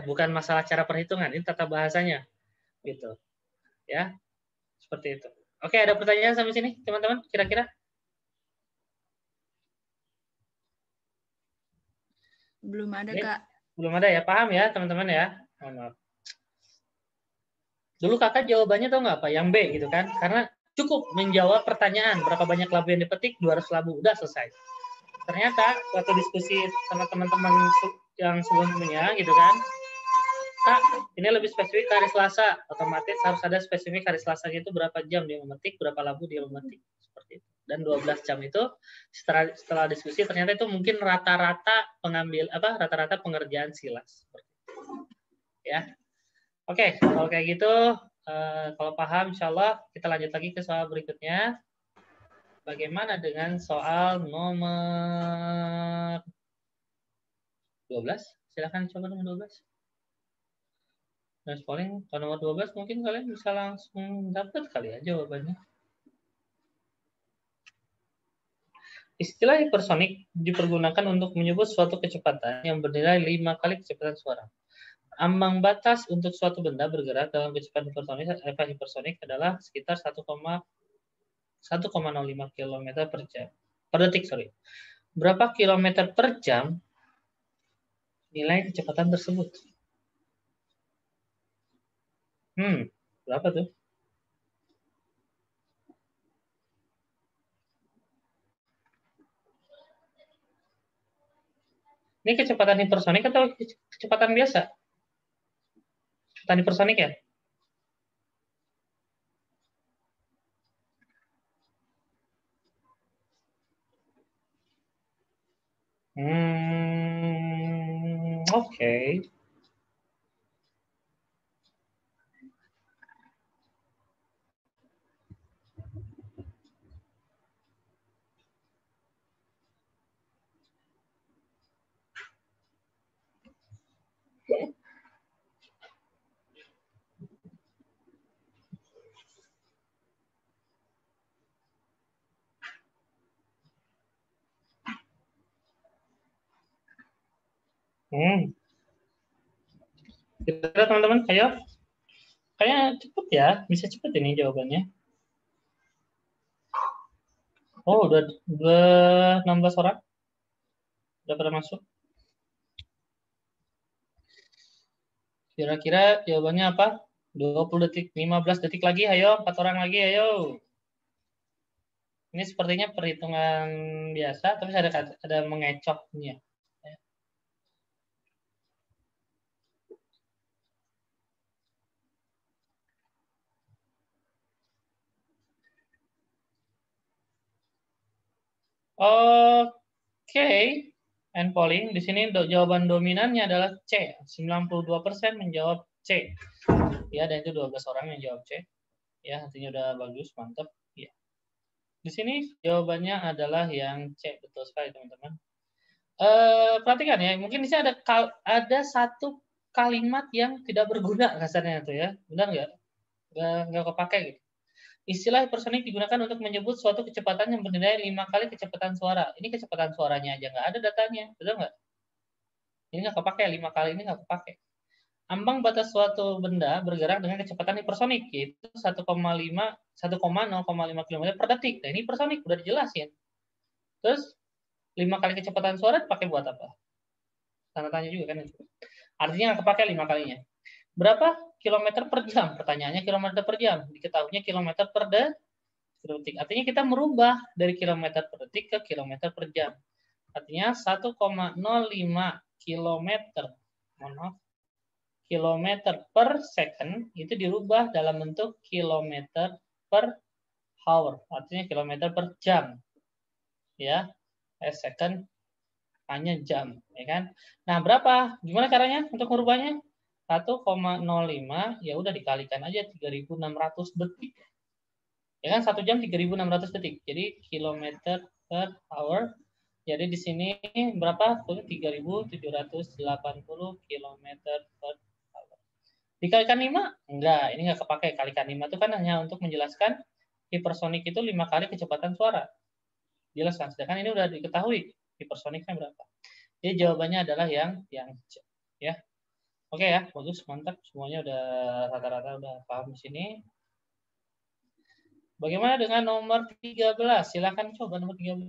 bukan masalah cara perhitungan. Ini tata bahasanya, gitu, ya, seperti itu. Oke, ada pertanyaan sampai sini, teman-teman? Kira-kira? Belum ada, Ini, Kak. belum ada ya, paham ya, teman-teman ya? Maaf. Dulu kakak jawabannya tahu nggak apa? Yang B gitu kan? Karena cukup menjawab pertanyaan berapa banyak labu yang dipetik, 200 labu, udah selesai. Ternyata waktu diskusi sama teman-teman yang sebelumnya gitu kan, Kak, ini lebih spesifik hari Selasa, otomatis harus ada spesifik hari Selasa itu berapa jam dia memetik, berapa labu dia memetik, seperti itu. Dan 12 jam itu setelah diskusi ternyata itu mungkin rata-rata rata-rata pengerjaan silas, seperti itu. Ya. Oke, kalau kayak gitu kalau paham insyaallah kita lanjut lagi ke soal berikutnya. Bagaimana dengan soal nomor 12? Silakan coba nomor 12. Dan paling kalau nomor 12 mungkin kalian bisa langsung dapat kali ya jawabannya. Istilah hipersonik dipergunakan untuk menyebut suatu kecepatan yang bernilai 5 kali kecepatan suara. Ambang batas untuk suatu benda bergerak dalam kecepatan hipersonik adalah sekitar 1,05 km per jam. Per detik, sorry. Berapa kilometer per jam nilai kecepatan tersebut? Berapa tuh? Ini kecepatan hipersonik atau kecepatan biasa? Kecepatan hipersonik ya? Oke. Kira-kira teman-teman, ayo. Kayaknya cepet ya, bisa cepet ini jawabannya. Oh, udah 16 orang. Udah pada masuk. Kira-kira jawabannya apa? 20 detik, 15 detik lagi, ayo. 4 orang lagi, ayo. Ini sepertinya perhitungan biasa, tapi ada mengecohnya. Oke. And polling, di sini jawaban dominannya adalah C. 92% menjawab C. Ya, dan itu 12 orang yang jawab C. Ya, artinya udah bagus, mantap. Ya. Di sini jawabannya adalah yang C. Betul sekali, teman-teman. Perhatikan ya, mungkin di sini ada satu kalimat yang tidak berguna kasarnya itu ya. Benar nggak? Nggak kepake gitu. Istilah hipersonik digunakan untuk menyebut suatu kecepatan yang bernilai 5 kali kecepatan suara. Ini kecepatan suaranya aja nggak ada datanya, betul nggak? Ini nggak kepake, 5 kali ini nggak kepake. Ambang batas suatu benda bergerak dengan kecepatan hipersonik, yaitu 1,05 km per detik. Nah, ini hipersonik, udah dijelasin. Terus 5 kali kecepatan suara dipakai buat apa? Tanda tanya juga kan itu. Artinya nggak kepake 5 kalinya. Berapa kilometer per jam? Pertanyaannya kilometer per jam. Diketahuinya kilometer per detik. Artinya kita merubah dari kilometer per detik ke kilometer per jam. Artinya 1,05 kilometer. Kilometer per second itu dirubah dalam bentuk kilometer per hour. Artinya kilometer per jam. Ya, second hanya jam, ya kan? Nah, berapa? Gimana caranya untuk merubahnya? 1,05 ya udah dikalikan aja 3.600 detik. Ya kan 1 jam 3.600 detik. Jadi kilometer per hour. Jadi di sini berapa? 3.780 kilometer per hour. Dikalikan 5? Enggak, ini enggak kepake. Kalikan 5 itu kan hanya untuk menjelaskan hipersonik itu 5 kali kecepatan suara. Jelaskan. Sedangkan ini udah diketahui hipersoniknya berapa. Jadi jawabannya adalah yang C. Ya. Oke ya, bagus, mantap. Semuanya udah rata-rata udah paham di sini. Bagaimana dengan nomor 13? Silakan coba nomor 13.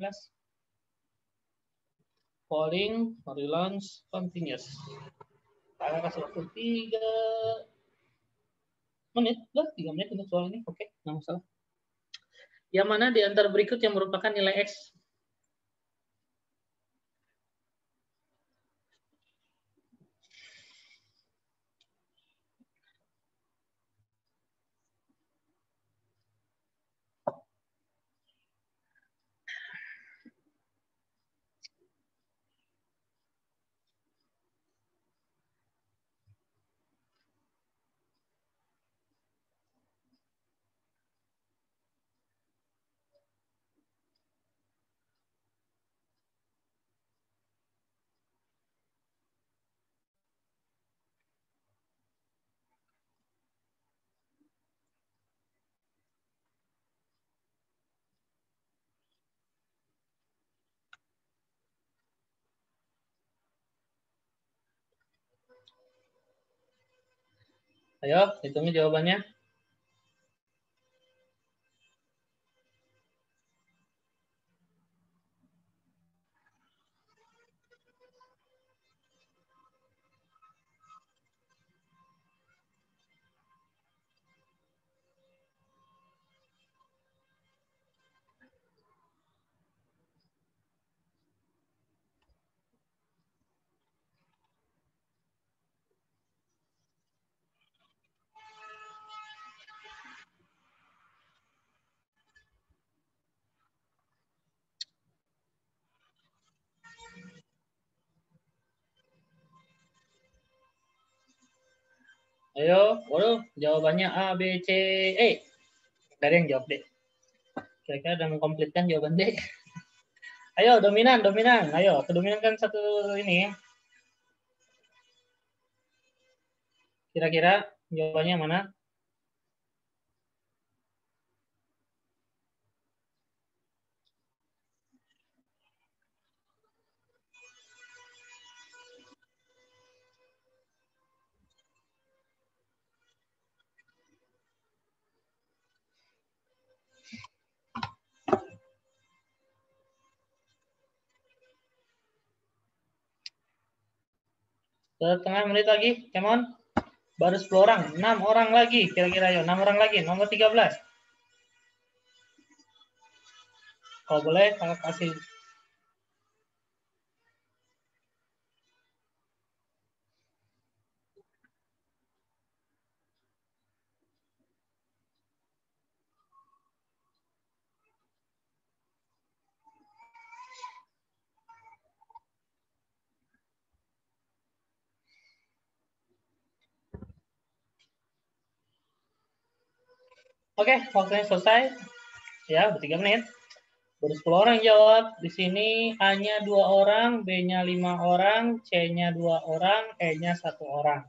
Polling, relaunch, continuous. Saya kasih waktu 3 menit. 3 menit untuk soal ini. Oke, nggak masalah. Yang mana di antara berikut yang merupakan nilai X? Ayo, hitungin jawabannya. Ayo, waduh, jawabannya A, B, C, E. Dari yang jawab D. Kira-kira udah mengkomplitkan jawaban D. Ayo, dominan. Ayo, dominan kan satu ini. Kira-kira jawabannya mana? Setengah menit lagi, come on. Baru 10 orang, 6 orang lagi. Kira-kira ayo, 6 orang lagi. Nomor 13. Kalau boleh, kakak kasih. Oke, waktunya selesai. Ya, udah 3 menit. Baru 10 orang jawab. Di sini A-nya 2 orang, B-nya 5 orang, C-nya 2 orang, E-nya 1 orang.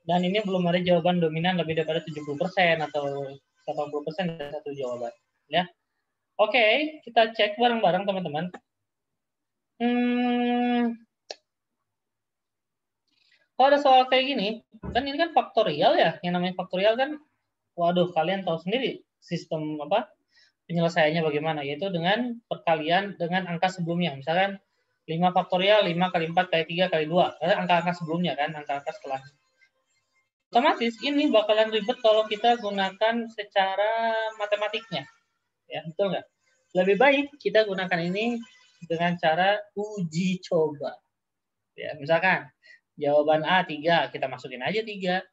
Dan ini belum ada jawaban dominan lebih daripada 70% atau 80% dari satu jawaban. Ya. Oke, kita cek bareng-bareng teman-teman. Kalau ada soal kayak gini, kan ini kan faktorial ya. Yang namanya faktorial kan, waduh, kalian tahu sendiri sistem apa? penyelesaiannya bagaimana, yaitu dengan perkalian dengan angka sebelumnya. Misalkan 5 faktorial, 5 kali 4 kali 3 kali 2. Angka-angka sebelumnya kan, angka-angka setelahnya. Otomatis ini bakalan ribet kalau kita gunakan secara matematiknya. Ya, betul nggak? Lebih baik kita gunakan ini dengan cara uji coba. Ya, misalkan jawaban A 3, kita masukin aja 3.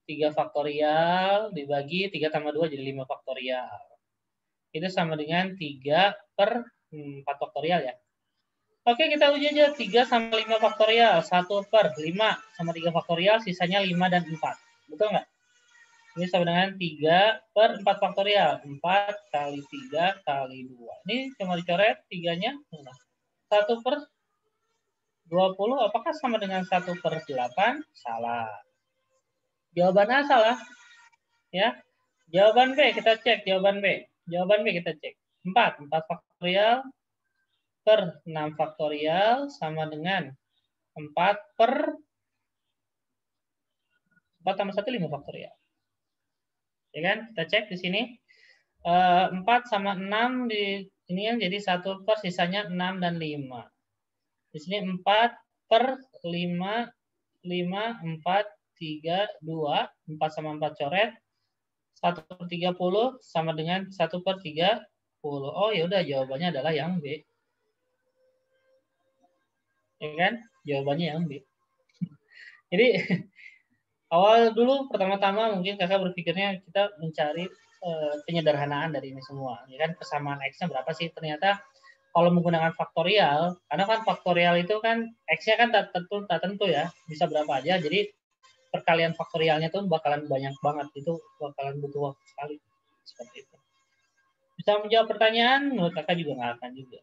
3 faktorial dibagi 3 tambah 2 jadi 5 faktorial. Itu sama dengan 3 per 4 faktorial ya. Oke, kita uji aja 3 sama 5 faktorial. 1 per 5 sama 3 faktorial, sisanya 5 dan 4. Betul nggak? Ini sama dengan 3 per 4 faktorial. 4 kali 3 kali 2. Ini cuma dicoret 3-nya. 1 per 20, apakah sama dengan 1 per 8? Salah. Jawaban A salah. Ya. Jawaban B, kita cek jawaban B. Jawaban B kita cek. 4 faktorial per 6 faktorial sama dengan 4 per 4 tambah 1, 5 faktorial. Ya kan? Kita cek di sini. 4 sama 6 di ini yang jadi 1 per sisanya 6 dan 5. Di sini 4 per 5, 5, 4, 3, 2. 4 sama 4 coret. 1 per 30 sama dengan 1 per 30. Oh ya udah, jawabannya adalah yang B. Ya kan? Jawabannya yang B. Jadi awal dulu pertama-tama mungkin kakak berpikirnya kita mencari penyederhanaan dari ini semua. Ya kan, persamaan X-nya berapa sih? Ternyata kalau menggunakan faktorial, karena kan faktorial itu kan X-nya kan tak tentu ya, bisa berapa aja. Jadi perkalian faktorialnya tuh bakalan banyak banget, itu bakalan butuh waktu sekali. Seperti itu. Bisa menjawab pertanyaan, menurut kakak juga nggak akan juga.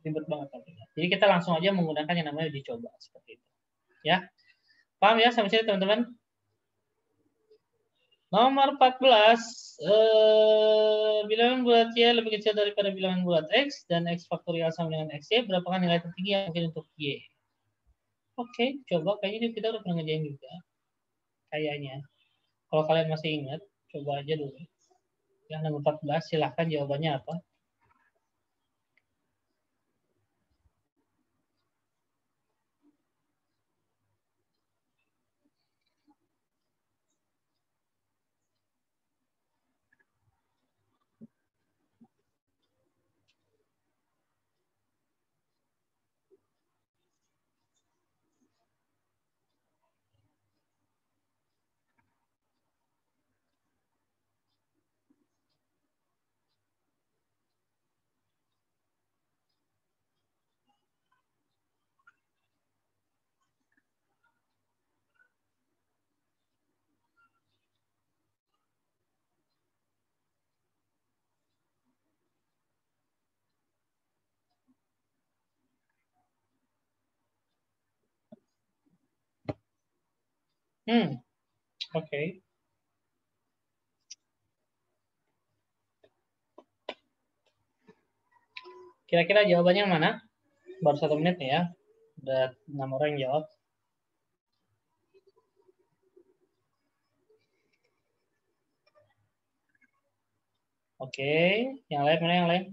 Ribet banget nantinya. Jadi kita langsung aja menggunakan yang namanya uji coba seperti itu. Ya, paham ya sampai sini teman-teman? Nomor 14, bilangan bulat Y lebih kecil daripada bilangan bulat X dan X faktorial sama dengan XY, berapakah nilai tertinggi yang mungkin untuk Y? Oke, coba kayaknya kita udah pernah ngerjain juga. Kayaknya. Kalau kalian masih ingat, coba aja dulu. Yang nomor 14, silahkan jawabannya apa? Oke. Kira-kira jawabannya mana? Baru 1 menit nih ya. Udah 6 orang yang jawab. Oke, yang lain mana yang lain?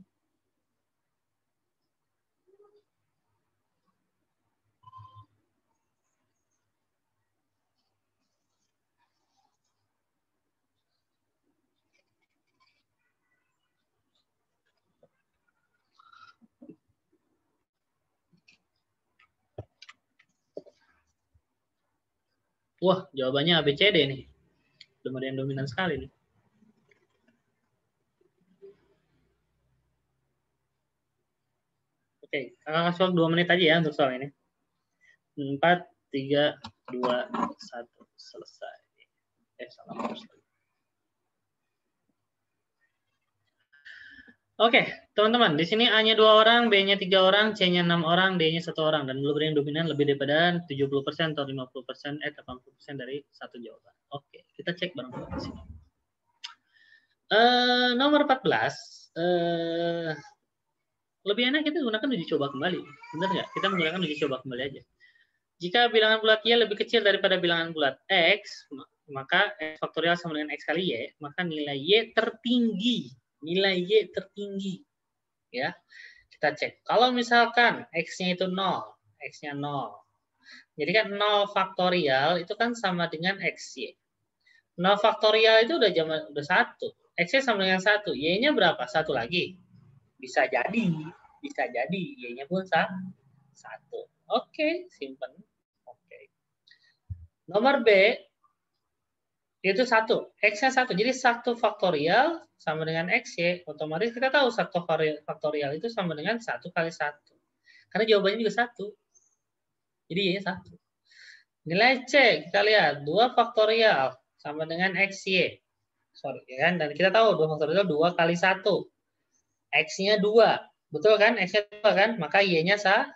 Wah, jawabannya ABCD nih. Belum ada yang dominan sekali nih. Oke, kakak kasih waktu 2 menit aja ya untuk soal ini. 4, 3, 2, 1, selesai. Salah terus. Oke, teman-teman, di sini A-nya 2 orang, B-nya 3 orang, C-nya 6 orang, D-nya 1 orang, dan belum ada yang dominan lebih daripada 70% atau 50%, 80% dari satu jawaban. Oke, kita cek bareng-bareng di sini. Nomor 14, lebih enak kita gunakan uji coba kembali. Benar nggak? Kita menggunakan uji coba kembali aja. Jika bilangan bulat Y lebih kecil daripada bilangan bulat X, maka X faktorial sama dengan X kali Y, maka nilai Y tertinggi nilai Y tertinggi. Ya, kita cek. Kalau misalkan X-nya itu 0, X-nya 0. Jadi kan 0 faktorial itu kan sama dengan XY. 0 faktorial itu udah 1. X-nya sama dengan 1. Y-nya berapa? 1 lagi. Bisa jadi. Bisa jadi. Y-nya pun 1. Oke, simpen. Oke. Nomor B, itu 1. X-nya 1. Jadi 1 faktorial sama dengan XY. Otomatis kita tahu 1 faktorial itu sama dengan 1 kali 1. Karena jawabannya juga 1. Jadi Y-nya 1. Nilai C, kita lihat. 2 faktorial sama dengan XY. Sorry, ya kan? Dan kita tahu 2 faktorial 2 kali 1. X-nya 2. Betul kan? X-nya 2 kan? Maka Y-nya 1.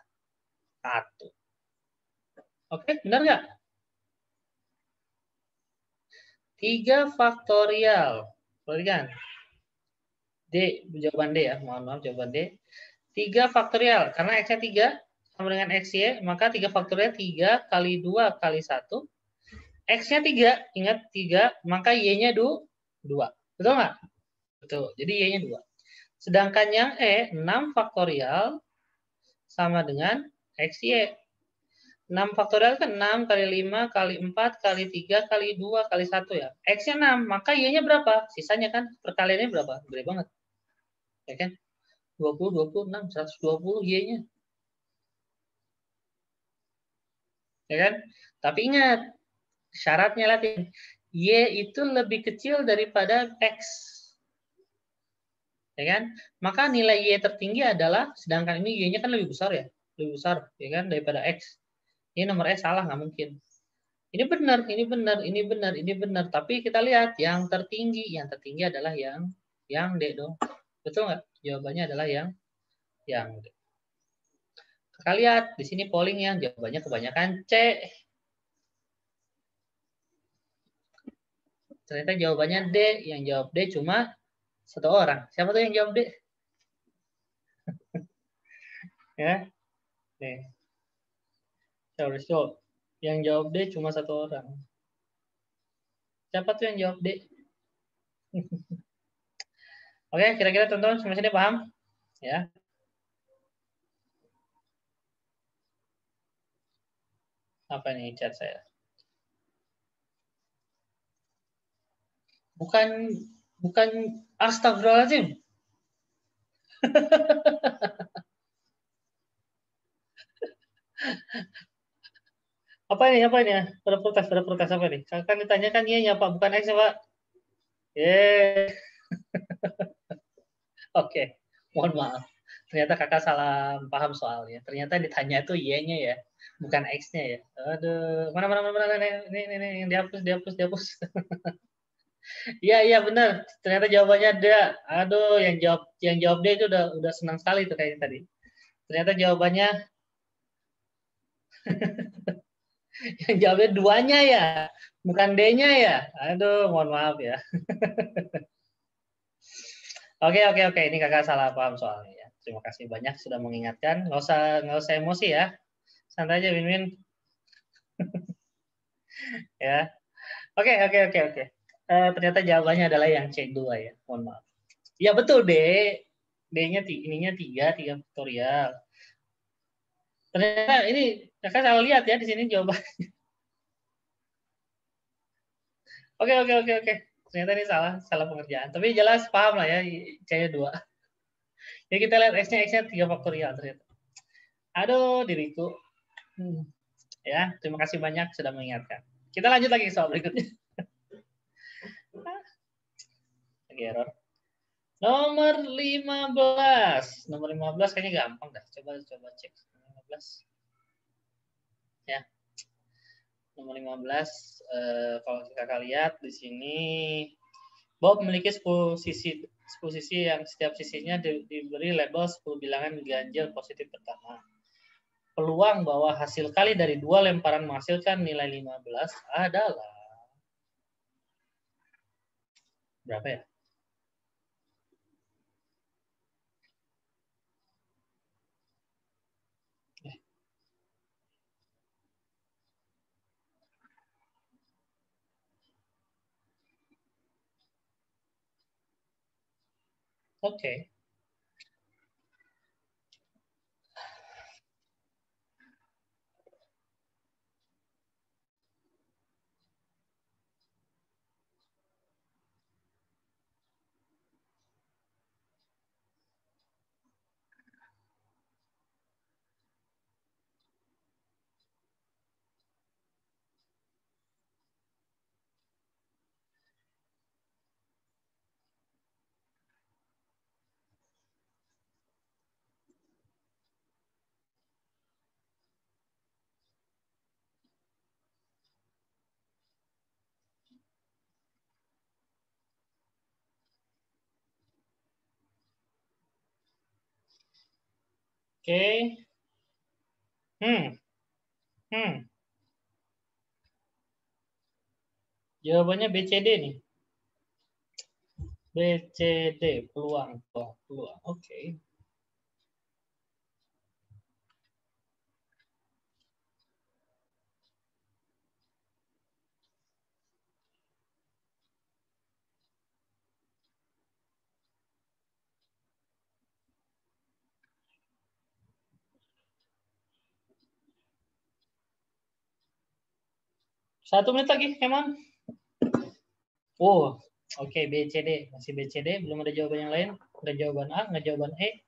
Oke, benar nggak? 3 faktorial. Perhatikan. D, jawaban D ya. Mohon maaf, jawaban D. 3 faktorial. Karena X-nya 3 sama dengan XY, maka 3 faktorial 3 kali 2 kali 1. X-nya 3, ingat 3, maka Y-nya 2. Betul nggak? Betul. Jadi Y-nya 2. Sedangkan yang E, 6 faktorial sama dengan XY. 6 faktorial kan 6 kali 5 kali 4 kali 3 kali 2 kali 1 ya. X-nya 6, maka Y-nya berapa? Sisanya kan perkaliannya berapa? Gede banget. Ya kan? 20, 26, 120 Y-nya. Ya kan? Tapi ingat, syaratnya Latin. Y itu lebih kecil daripada X. Ya kan? Maka nilai Y tertinggi adalah, sedangkan ini Y-nya kan lebih besar ya. Lebih besar, ya kan, daripada X. Ini nomor X salah, nggak mungkin. Ini benar, ini benar, ini benar, ini benar. Tapi kita lihat yang tertinggi adalah yang D dong. Betul nggak? Jawabannya adalah yang D. Kita lihat di sini polling yang jawabannya kebanyakan C. Ternyata jawabannya D. Yang jawab D cuma 1 orang. Siapa tuh yang jawab D? Ya, nih. Show. Yang jawab D cuma 1 orang. Siapa tuh yang jawab D? Oke, kira-kira teman-teman sampai sini paham? Ya. Apa ini chat saya? Bukan astagfirullahaladzim. Apa ini? Pada protes apa ini? Kan ditanyakan iya Pak, bukan X ya Pak. Oke, mohon maaf. Ternyata kakak salah paham soalnya. Ternyata ditanya itu Y-nya ya, bukan X-nya ya. Aduh, mana, ini, yang dihapus. Iya, benar. Ternyata jawabannya ada. Aduh, yang jawab D itu udah senang sekali tuh kayaknya tadi. Ternyata jawabannya yang jawabnya 2-nya ya, bukan D-nya ya. Aduh, mohon maaf ya. Oke. Ini kakak salah paham soalnya ya. Terima kasih banyak sudah mengingatkan. Nggak usah emosi ya. Santai aja, Win. Ya. Oke. Ternyata jawabannya adalah yang C2 ya. Mohon maaf. Ya betul D. D-nya ininya 3 faktorial. Ternyata ini kakak salah lihat ya di sini jawaban. Oke. Ternyata ini salah pengerjaan. Tapi jelas paham lah ya, C-nya 2. Ya kita lihat X-nya 3 faktorial ternyata. Aduh, diriku. Ya, terima kasih banyak sudah mengingatkan. Kita lanjut lagi soal berikutnya. Lagi error. Nomor 15. Nomor 15 kayaknya gampang dah. Coba cek. 15. Ya. Nomor 15, kalau kita lihat di sini, Bob memiliki 10 sisi yang setiap sisinya diberi label 10 bilangan ganjil positif pertama. Peluang bahwa hasil kali dari 2 lemparan menghasilkan nilai 15 adalah berapa ya? Oke. Oke. Jawabannya BCD nih. BCD, peluang. Peluang. Oke. Satu menit lagi, Heman. Oh, oke, BCD. Masih BCD, belum ada jawaban yang lain. Nggak jawaban A, nggak jawaban E.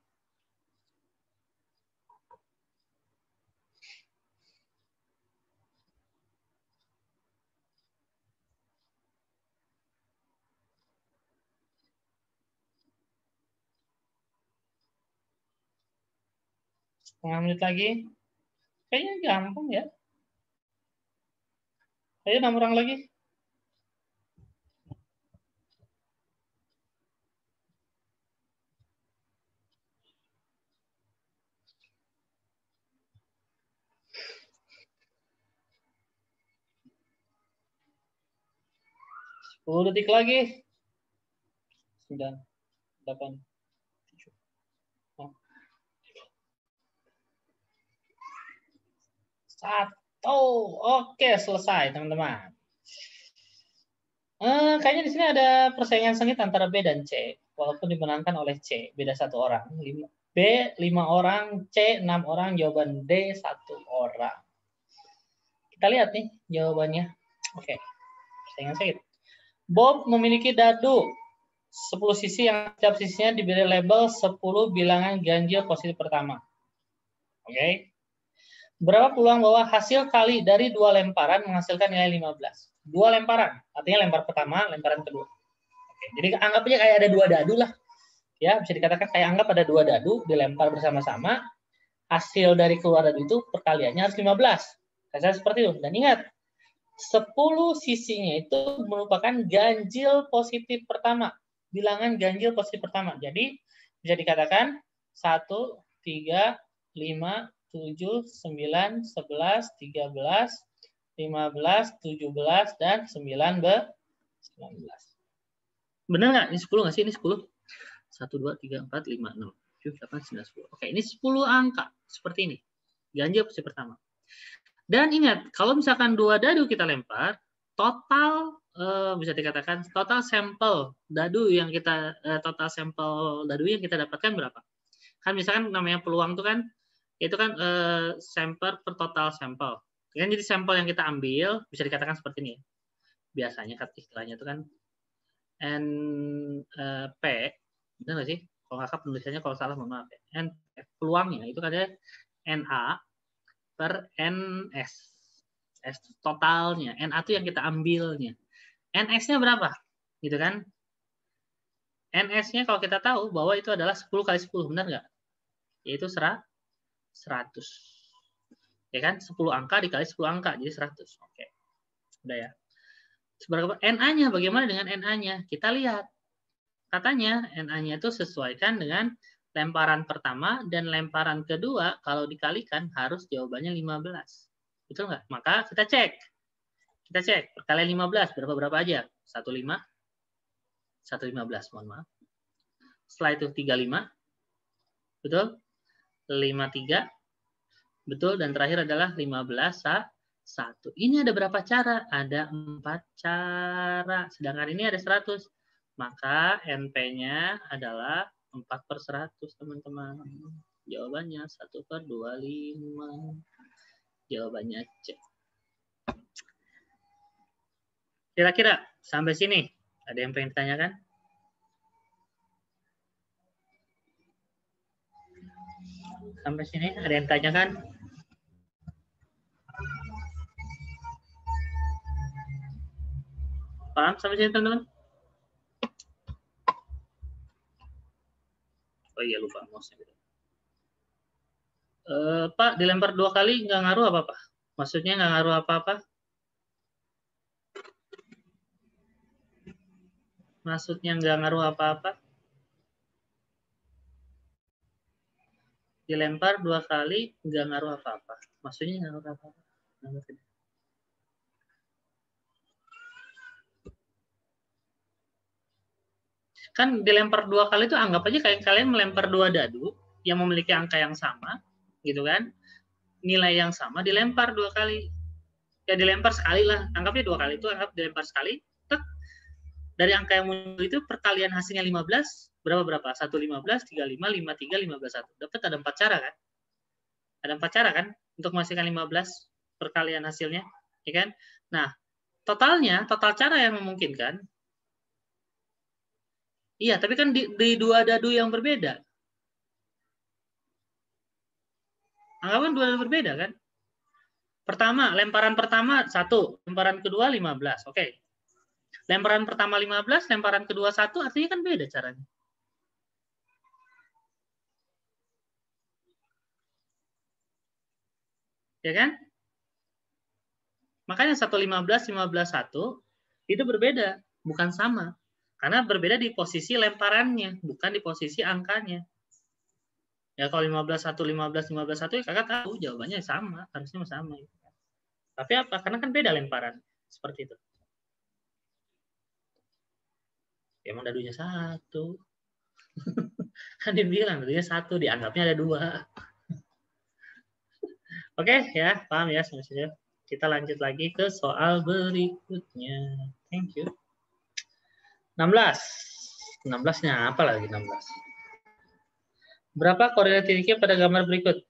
Setengah menit lagi. Kayaknya gampang ya. Ayo 6 orang lagi. Sepuluh detik lagi. 9, 8, 7, 6, 1. Oke, selesai teman-teman. Kayaknya di sini ada persaingan sengit antara B dan C, walaupun dimenangkan oleh C, beda 1 orang. B 5 orang, C 6 orang, jawaban D 1 orang. Kita lihat nih jawabannya. Oke, persaingan sengit. Bob memiliki dadu 10 sisi yang setiap sisinya diberi label 10 bilangan ganjil positif pertama. Oke. Berapa peluang bahwa hasil kali dari 2 lemparan menghasilkan nilai 15? 2 lemparan, artinya lempar pertama, lemparan kedua. Oke, jadi anggap aja kayak ada 2 dadu lah. Ya, bisa dikatakan kayak anggap ada 2 dadu dilempar bersama-sama. Hasil dari keluar dadu itu perkaliannya harus 15. Kasar seperti itu. Dan ingat, 10 sisinya itu merupakan ganjil positif pertama. Bilangan ganjil positif pertama. Jadi, bisa dikatakan 1, 3, 5, 7, 9, 11, 13, 15, 17, dan 19. Benar nggak? Ini 10 nggak sih? Ini 10. 1, 2, 3, 4, 5, 6, 7, 8, 9, 10. Oke, ini 10 angka. Seperti ini. Ganjil posisi pertama. Dan ingat, kalau misalkan 2 dadu kita lempar, total bisa dikatakan total sampel dadu yang kita dapatkan berapa? Kan misalkan namanya peluang itu kan sampel per total sampel. Kan jadi sampel yang kita ambil bisa dikatakan seperti ini. Biasanya istilahnya itu kan NP, benar nggak sih? Kalau nggak penulisannya kalau salah mohon maaf ya. Peluangnya itu kan ada NA per NS. S totalnya. NA itu yang kita ambilnya. NS-nya berapa? Gitu kan? NS-nya kalau kita tahu bahwa itu adalah 10 kali 10, benar nggak? Yaitu 100. Ya kan? 10 angka dikali 10 angka, jadi 100. Oke. Udah ya. Seberapa NA-nya? Bagaimana dengan NA-nya? Kita lihat. Katanya NA-nya itu sesuaikan dengan lemparan pertama dan lemparan kedua kalau dikalikan harus jawabannya 15. Betul nggak? Maka kita cek. Kita cek. Perkalian 15 berapa aja? 15. 115, mohon maaf. Setelah itu 35. Betul? 53. Betul, dan terakhir adalah 15 1. Ini ada berapa cara? Ada 4 cara. Sedangkan ini ada 100. Maka NP-nya adalah 4/100, teman-teman. Jawabannya 1/25. Jawabannya C. Kira-kira sampai sini ada yang pengen ditanyakan? Sampai sini ada yang tanyakan? Paham sampai sini, teman-teman? Oh iya, lupa mouse-nya. Pak, dilempar 2 kali nggak ngaruh apa-apa? Maksudnya nggak ngaruh apa-apa? Maksudnya nggak ngaruh apa-apa? Dilempar 2 kali nggak ngaruh apa-apa. Maksudnya nggak ngaruh apa-apa? Kan dilempar 2 kali itu anggap aja kayak kalian melempar 2 dadu yang memiliki angka yang sama, gitu kan? Nilai yang sama dilempar 2 kali. Ya dilempar sekali lah. Anggapnya 2 kali itu anggap dilempar sekali. Tek. Dari angka yang muncul itu perkalian hasilnya 15, berapa? 1 15, 35, 53, 15 1. Dapat ada 4 cara kan? Ada 4 cara kan untuk menghasilkan 15 perkalian hasilnya, ya kan? Nah, total cara yang memungkinkan. Iya, tapi kan di 2 dadu yang berbeda. Anggapan 2 dadu berbeda kan? Pertama, lemparan pertama 1, lemparan kedua 15. Oke. Lemparan pertama 15, lemparan kedua 1, artinya kan beda caranya. Ya kan? Makanya 1 15, 15 1 itu berbeda, bukan sama. Karena berbeda di posisi lemparannya, bukan di posisi angkanya. Ya kalau 15 1 15 15 1 ya kakak tahu jawabannya sama, harusnya sama. Tapi apa? Karena kan beda lemparan. Seperti itu. Ya, emang dadunya 1. Kan dia bilang dadunya 1, dianggapnya ada 2. Oke, ya, paham ya semuanya. Kita lanjut lagi ke soal berikutnya. Thank you. 16. 16-nya apa lagi 16? Berapa koordinat titiknya pada gambar berikut?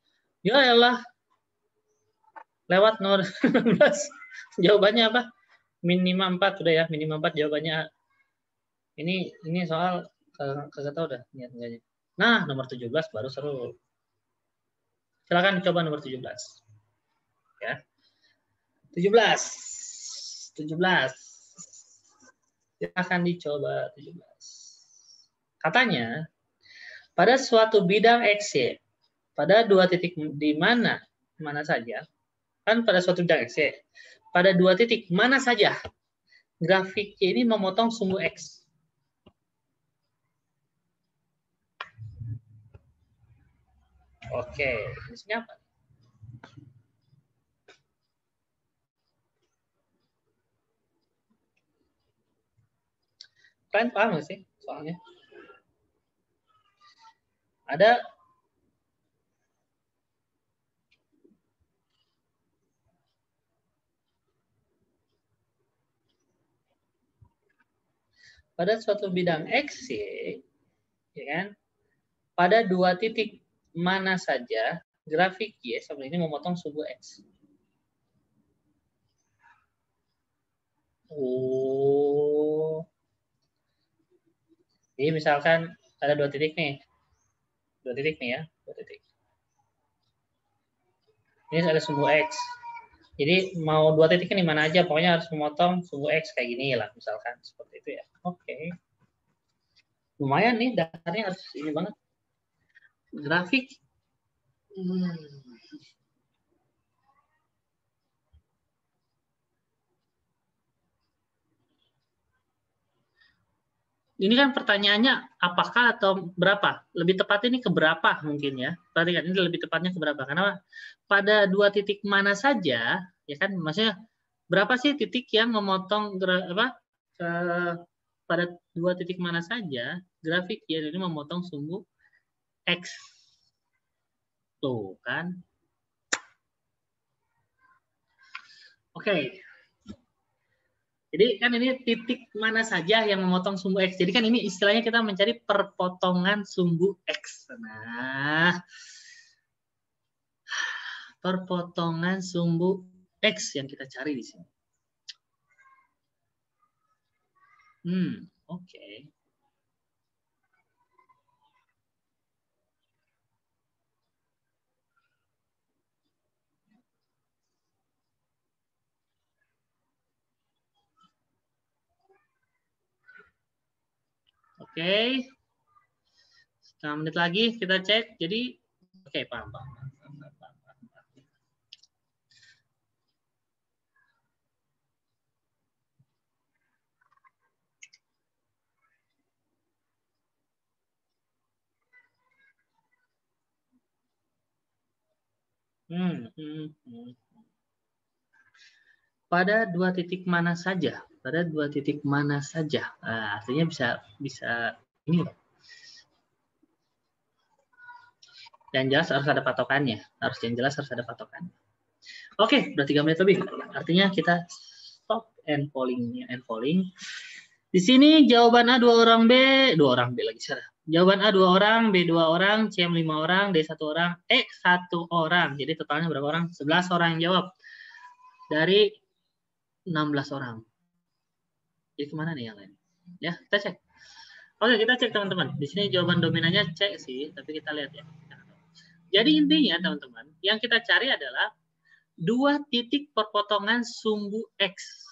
Ya elah. Lewat nomor 16. Jawabannya apa? Minimal 4 udah ya, minimal 4 jawabannya. Ini soal kagak tahu dah niat enggaknya. Nah, nomor 17 baru seru. Silakan coba nomor 17. Ya. 17. Silakan dicoba 17. Katanya, pada suatu bidang X, pada 2 titik di mana saja, kan pada suatu bidang X, pada 2 titik mana saja grafiknya ini memotong sumbu X. Oke, ini apa? Kalian paham nggak sih soalnya? Ada pada suatu bidang X, ya kan? Pada 2 titik mana saja grafik Y sama ini memotong sumbu X. Oh. Jadi misalkan ada 2 titik nih. 2 titik nih ya, 2 titik. Ini ada sumbu X. Jadi mau 2 titik ini mana aja, pokoknya harus memotong sumbu X kayak gini lah, misalkan seperti itu ya. Oke. Lumayan nih, dasarnya harus ini banget. Grafik. Ini kan pertanyaannya apakah atau berapa? Lebih tepat ini ke berapa mungkin ya. Perhatikan ini lebih tepatnya ke berapa? Karena pada 2 titik mana saja, ya kan maksudnya berapa sih titik yang memotong pada 2 titik mana saja grafik ya ini memotong sumbu X. Tuh kan. Oke. Jadi kan ini titik mana saja yang memotong sumbu X. Jadi kan ini istilahnya kita mencari perpotongan sumbu X. Nah, perpotongan sumbu X yang kita cari di sini. Oke. Oke. Setengah menit lagi kita cek. Jadi, oke, paham. Pada dua titik mana saja? Pada dua titik mana saja? Nah, artinya bisa ini loh. Yang jelas harus ada patokannya. Yang jelas harus ada patokannya. Oke, udah 3 menit lebih. Artinya kita stop and polling. Di sini jawaban A 2 orang, B 2 orang, B lagi salah. Jawaban A 2 orang, B 2 orang, C 5 orang, D 1 orang, E 1 orang. Jadi totalnya berapa orang? 11 orang yang jawab. Dari 16 orang. Jadi kemana nih yang lain? Ya, kita cek. Oke, kita cek teman-teman. Di sini jawaban dominannya C sih, tapi kita lihat ya. Jadi intinya teman-teman, yang kita cari adalah dua titik perpotongan sumbu X.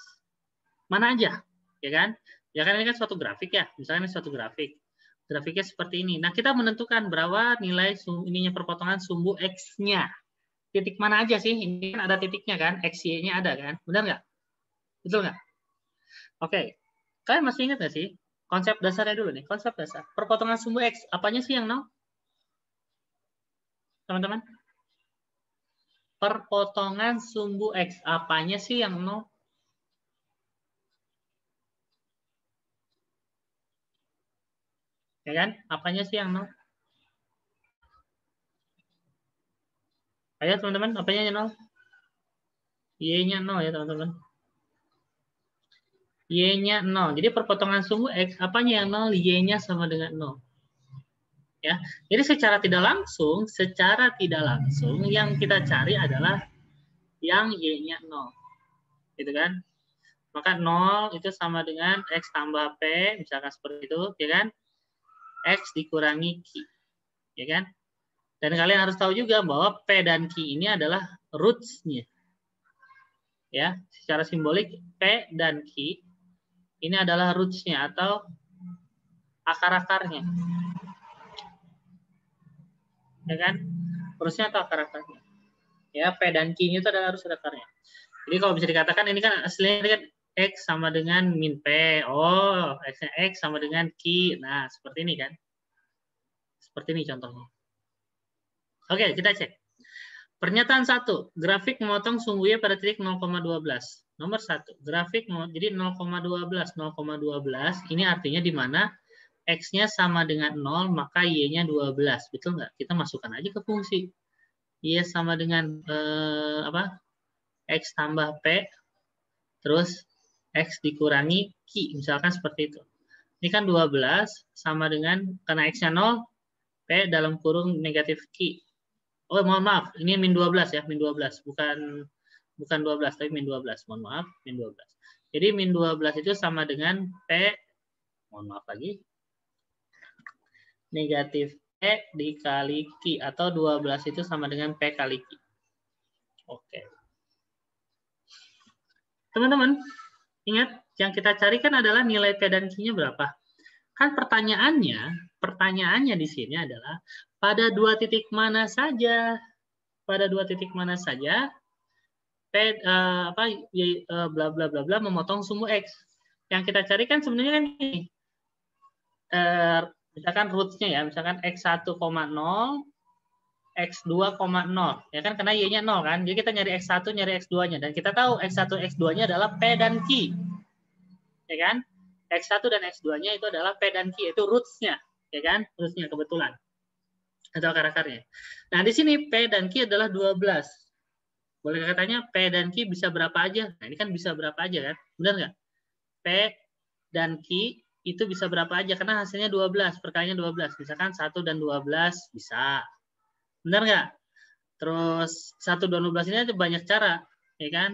Mana aja, ya kan? Ya kan ini kan suatu grafik ya. Misalnya ini suatu grafik. Grafiknya seperti ini. Nah, kita menentukan berapa nilai ininya perpotongan sumbu X-nya. Titik mana aja sih? Ini kan ada titiknya kan? X-Y-nya ada kan? Benar nggak? Betul nggak? Oke. Kalian masih ingat nggak sih? Konsep dasarnya dulu nih. Konsep dasar. Perpotongan sumbu X. Apanya sih yang 0? Teman-teman? Perpotongan sumbu X. Apanya sih yang 0? Ya kan? Apanya sih yang 0? Ayo teman-teman, apanya yang 0? Y-nya 0 ya teman-teman. Y-nya 0. Jadi perpotongan sumbu X, apanya yang 0? Y-nya sama dengan 0. Ya. Jadi secara tidak langsung yang kita cari adalah yang Y-nya 0. Gitu kan? Maka 0 itu sama dengan X tambah P, misalkan seperti itu, ya kan? X dikurangi Q. Ya kan? Dan kalian harus tahu juga bahwa P dan Q ini adalah roots-nya. Ya, secara simbolik P dan Q ini adalah roots-nya atau akar-akarnya. Ya kan? Roots-nya atau akar-akarnya. Ya, P dan Q itu adalah harus ada akarnya. Jadi kalau bisa dikatakan ini kan aslinya kan X sama dengan min P. Oh, X sama dengan Q. Nah, seperti ini kan. Seperti ini contohnya. Oke, kita cek. Pernyataan 1, grafik memotong sumbu Y pada titik 0,12. Nomor 1, grafik jadi 0,12. 0,12 ini artinya di mana X-nya sama dengan 0, maka Y-nya 12. Betul nggak? Kita masukkan aja ke fungsi. Y sama dengan X tambah P, terus X dikurangi Q. Misalkan seperti itu. Ini kan 12 sama dengan, karena X-nya 0, P dalam kurung negatif Q. Oh, mohon maaf, ini min 12 ya, min 12, bukan 12 tapi min 12. Mohon maaf, min 12. Jadi min 12 itu sama dengan P, mohon maaf lagi, negatif P dikali Q, atau 12 itu sama dengan P kali Q. Oke. Teman-teman, ingat yang kita carikan adalah nilai P dan Q-nya berapa. Kan pertanyaannya di sini adalah pada dua titik mana saja? Pada dua titik mana saja P bla bla bla bla memotong sumbu X. Yang kita cari kan sebenarnya kan ini. Misalkan roots-nya ya, misalkan X1,0, X2,0. Ya kan karena Y-nya 0 kan. Jadi kita nyari X1, nyari X2-nya dan kita tahu X1, X2-nya adalah P dan Q. Ya kan? X1 dan X2-nya itu adalah P dan Q, itu roots-nya, ya kan? Roots-nya kebetulan. Atau akar-akarnya. Nah, di sini P dan Q adalah 12. Boleh katanya P dan Q bisa berapa aja? Nah, ini kan bisa berapa aja kan? Benar nggak? P dan Q itu bisa berapa aja? Karena hasilnya 12, perkaliannya 12. Misalkan 1 dan 12 bisa. Benar nggak? Terus 1 dan 12 ini ada banyak cara, ya kan?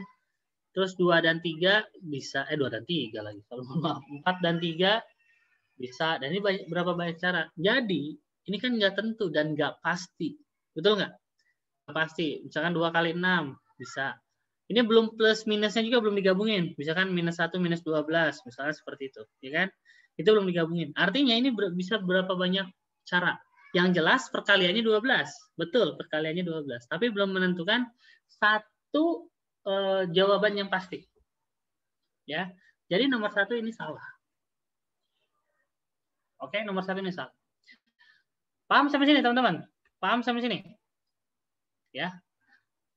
Terus 2 dan 3 bisa, 2 dan 3 lagi. Kalau maaf, 4 dan 3 bisa. Dan ini berapa banyak cara. Jadi, ini kan nggak tentu dan nggak pasti. Betul nggak? Nggak pasti. Misalkan 2 kali 6 bisa. Ini belum plus minusnya juga belum digabungin. Misalkan minus 1 minus 12. Misalnya seperti itu. Ya kan? Itu belum digabungin. Artinya ini bisa berapa banyak cara. Yang jelas perkaliannya 12. Betul, perkaliannya 12. Tapi belum menentukan satu jawaban yang pasti. Ya. Jadi nomor 1 ini salah. Oke, nomor 1 ini salah. Paham sampai sini, teman-teman? Paham sampai sini? Ya.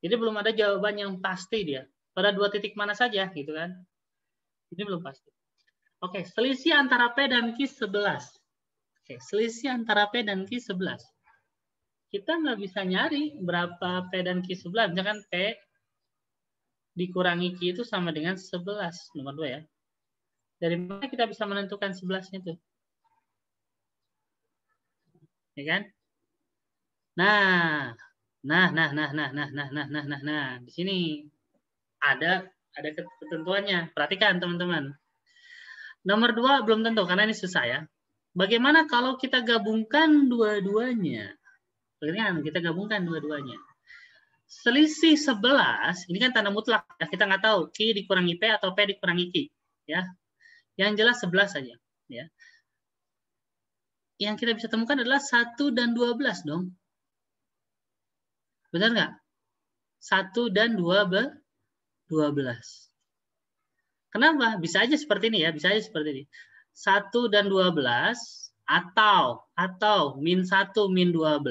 Jadi belum ada jawaban yang pasti dia. Pada 2 titik mana saja, gitu kan? Ini belum pasti. Oke, selisih antara P dan Q 11. Oke, selisih antara P dan Q 11. Kita nggak bisa nyari berapa P dan Q 11. Misalkan P dikurangi Q itu sama dengan 11. Nomor 2 ya. Dari mana kita bisa menentukan 11-nya itu? Ya kan? Nah, di sini ada ketentuannya. Perhatikan teman-teman. Nomor 2 belum tentu karena ini susah ya. Bagaimana kalau kita gabungkan dua-duanya? Kita gabungkan dua-duanya. Selisih 11, ini kan tanda mutlak. Ya. Kita nggak tahu Q dikurangi P atau P dikurangi Q. Ya. Yang jelas 11 saja. Ya. Yang kita bisa temukan adalah 1 dan 12 dong. Benar nggak? 1 dan 12. Kenapa? Bisa aja seperti ini ya, bisa aja seperti ini. 1 dan 12 atau min 1 min 12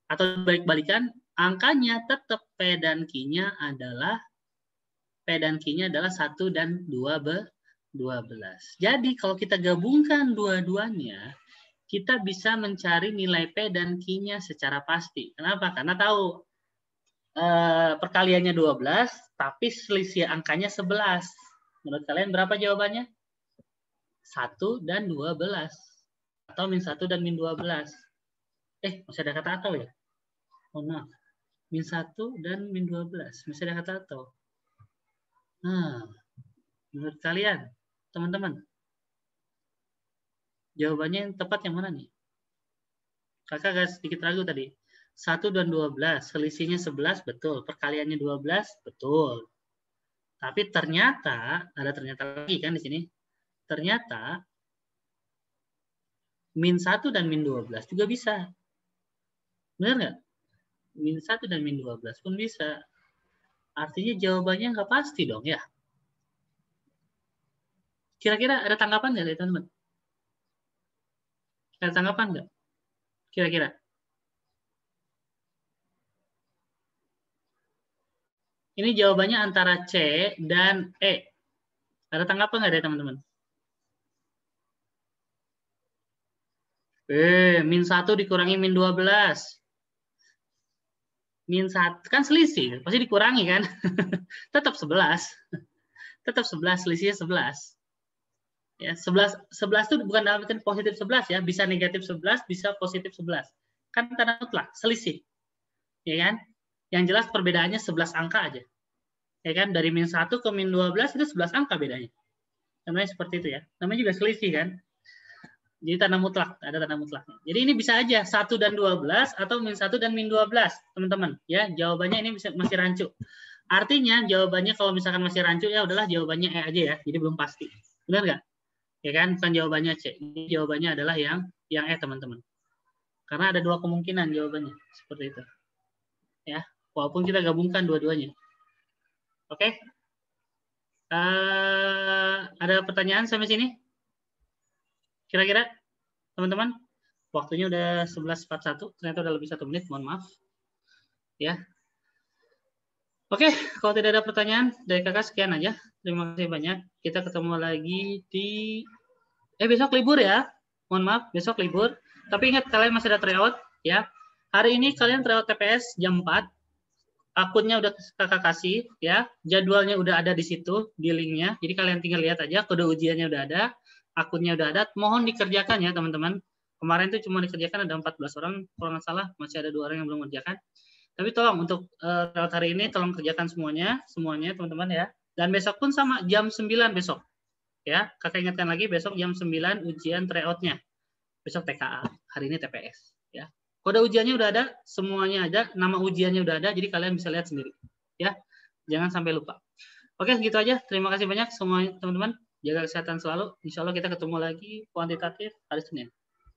atau balik-balikan angkanya tetap P dan Q-nya adalah 1 dan 12. Jadi kalau kita gabungkan dua-duanya, kita bisa mencari nilai P dan Q-nya secara pasti. Kenapa? Karena tahu perkaliannya 12, tapi selisih angkanya 11. Menurut kalian berapa jawabannya? 1 dan 12. Atau min 1 dan min 12. Masih ada kata atau ya? Oh, maaf. Min 1 dan min 12. Masih ada kata atau. Nah, menurut kalian, teman-teman, jawabannya yang tepat yang mana nih? Kakak agak sedikit ragu tadi. 1 dan 12, selisihnya 11, betul. Perkaliannya 12, betul. Tapi ternyata, ada ternyata lagi kan di sini. Ternyata, min 1 dan min 12 juga bisa. Benar nggak? Min 1 dan min 12 pun bisa. Artinya jawabannya nggak pasti dong ya. Kira-kira ada tanggapan nggak dari teman-teman? Ada tanggapan nggak? Kira-kira? Ini jawabannya antara C dan E. Ada tanggapan nggak dari teman-teman? Min 1 dikurangi min 12. Min 1, kan selisih. Pasti dikurangi kan? Tetap 11. Tetap 11, selisihnya 11. Ya, 11 itu bukan dalam arti positif 11 ya. Bisa negatif 11, bisa positif 11. Kan tanda mutlak, selisih. Ya kan? Yang jelas perbedaannya 11 angka aja. Ya kan? Dari min 1 ke min 12 itu 11 angka bedanya. Namanya seperti itu ya. Namanya juga selisih kan. Jadi tanda mutlak, ada tanda mutlaknya. Jadi ini bisa aja 1 dan 12 atau min 1 dan min 12, teman-teman. Ya, jawabannya ini masih rancu. Artinya jawabannya kalau misalkan masih rancu ya udahlah jawabannya E aja ya. Jadi belum pasti. Benar nggak? Ya kan? Bukan jawabannya C. Ini jawabannya adalah yang E, teman-teman. Karena ada 2 kemungkinan jawabannya. Seperti itu. Ya, walaupun kita gabungkan dua-duanya. Oke? Ada pertanyaan sampai sini? Kira-kira, teman-teman? Waktunya udah 11.41. Ternyata udah lebih 1 menit. Mohon maaf. Ya. Oke, kalau tidak ada pertanyaan dari kakak sekian aja. Terima kasih banyak. Kita ketemu lagi di besok libur ya. Mohon maaf, besok libur. Tapi ingat kalian masih ada tryout ya. Hari ini kalian tryout TPS jam 4. akunnya udah kakak kasih ya, jadwalnya udah ada di situ di linknya, jadi kalian tinggal lihat aja, kode ujiannya udah ada, akunnya udah ada, mohon dikerjakan ya teman-teman. Kemarin tuh cuma dikerjakan ada 14 orang, kalau nggak salah masih ada 2 orang yang belum mengerjakan. Tapi tolong untuk lewat hari ini tolong kerjakan semuanya teman-teman ya. Dan besok pun sama jam 9 besok ya. Kakak ingatkan lagi besok jam 9 ujian tryout-nya. Besok TKA, hari ini TPS ya. Kode ujiannya udah ada, semuanya ada, nama ujiannya udah ada, jadi kalian bisa lihat sendiri ya. Jangan sampai lupa. Oke, gitu aja. Terima kasih banyak semua teman-teman. Jaga kesehatan selalu. Insya Allah kita ketemu lagi kuantitatif hari Senin.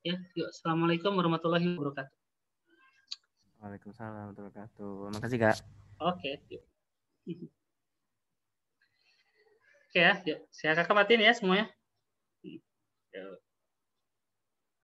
Ya, yuk. Assalamualaikum warahmatullahi wabarakatuh. Waalaikumsalam warahmatullahi wabarakatuh. Makasih Kak. Oke, yuk. Oke ya, yuk. Saya kakak matiin ya semuanya. Yuk.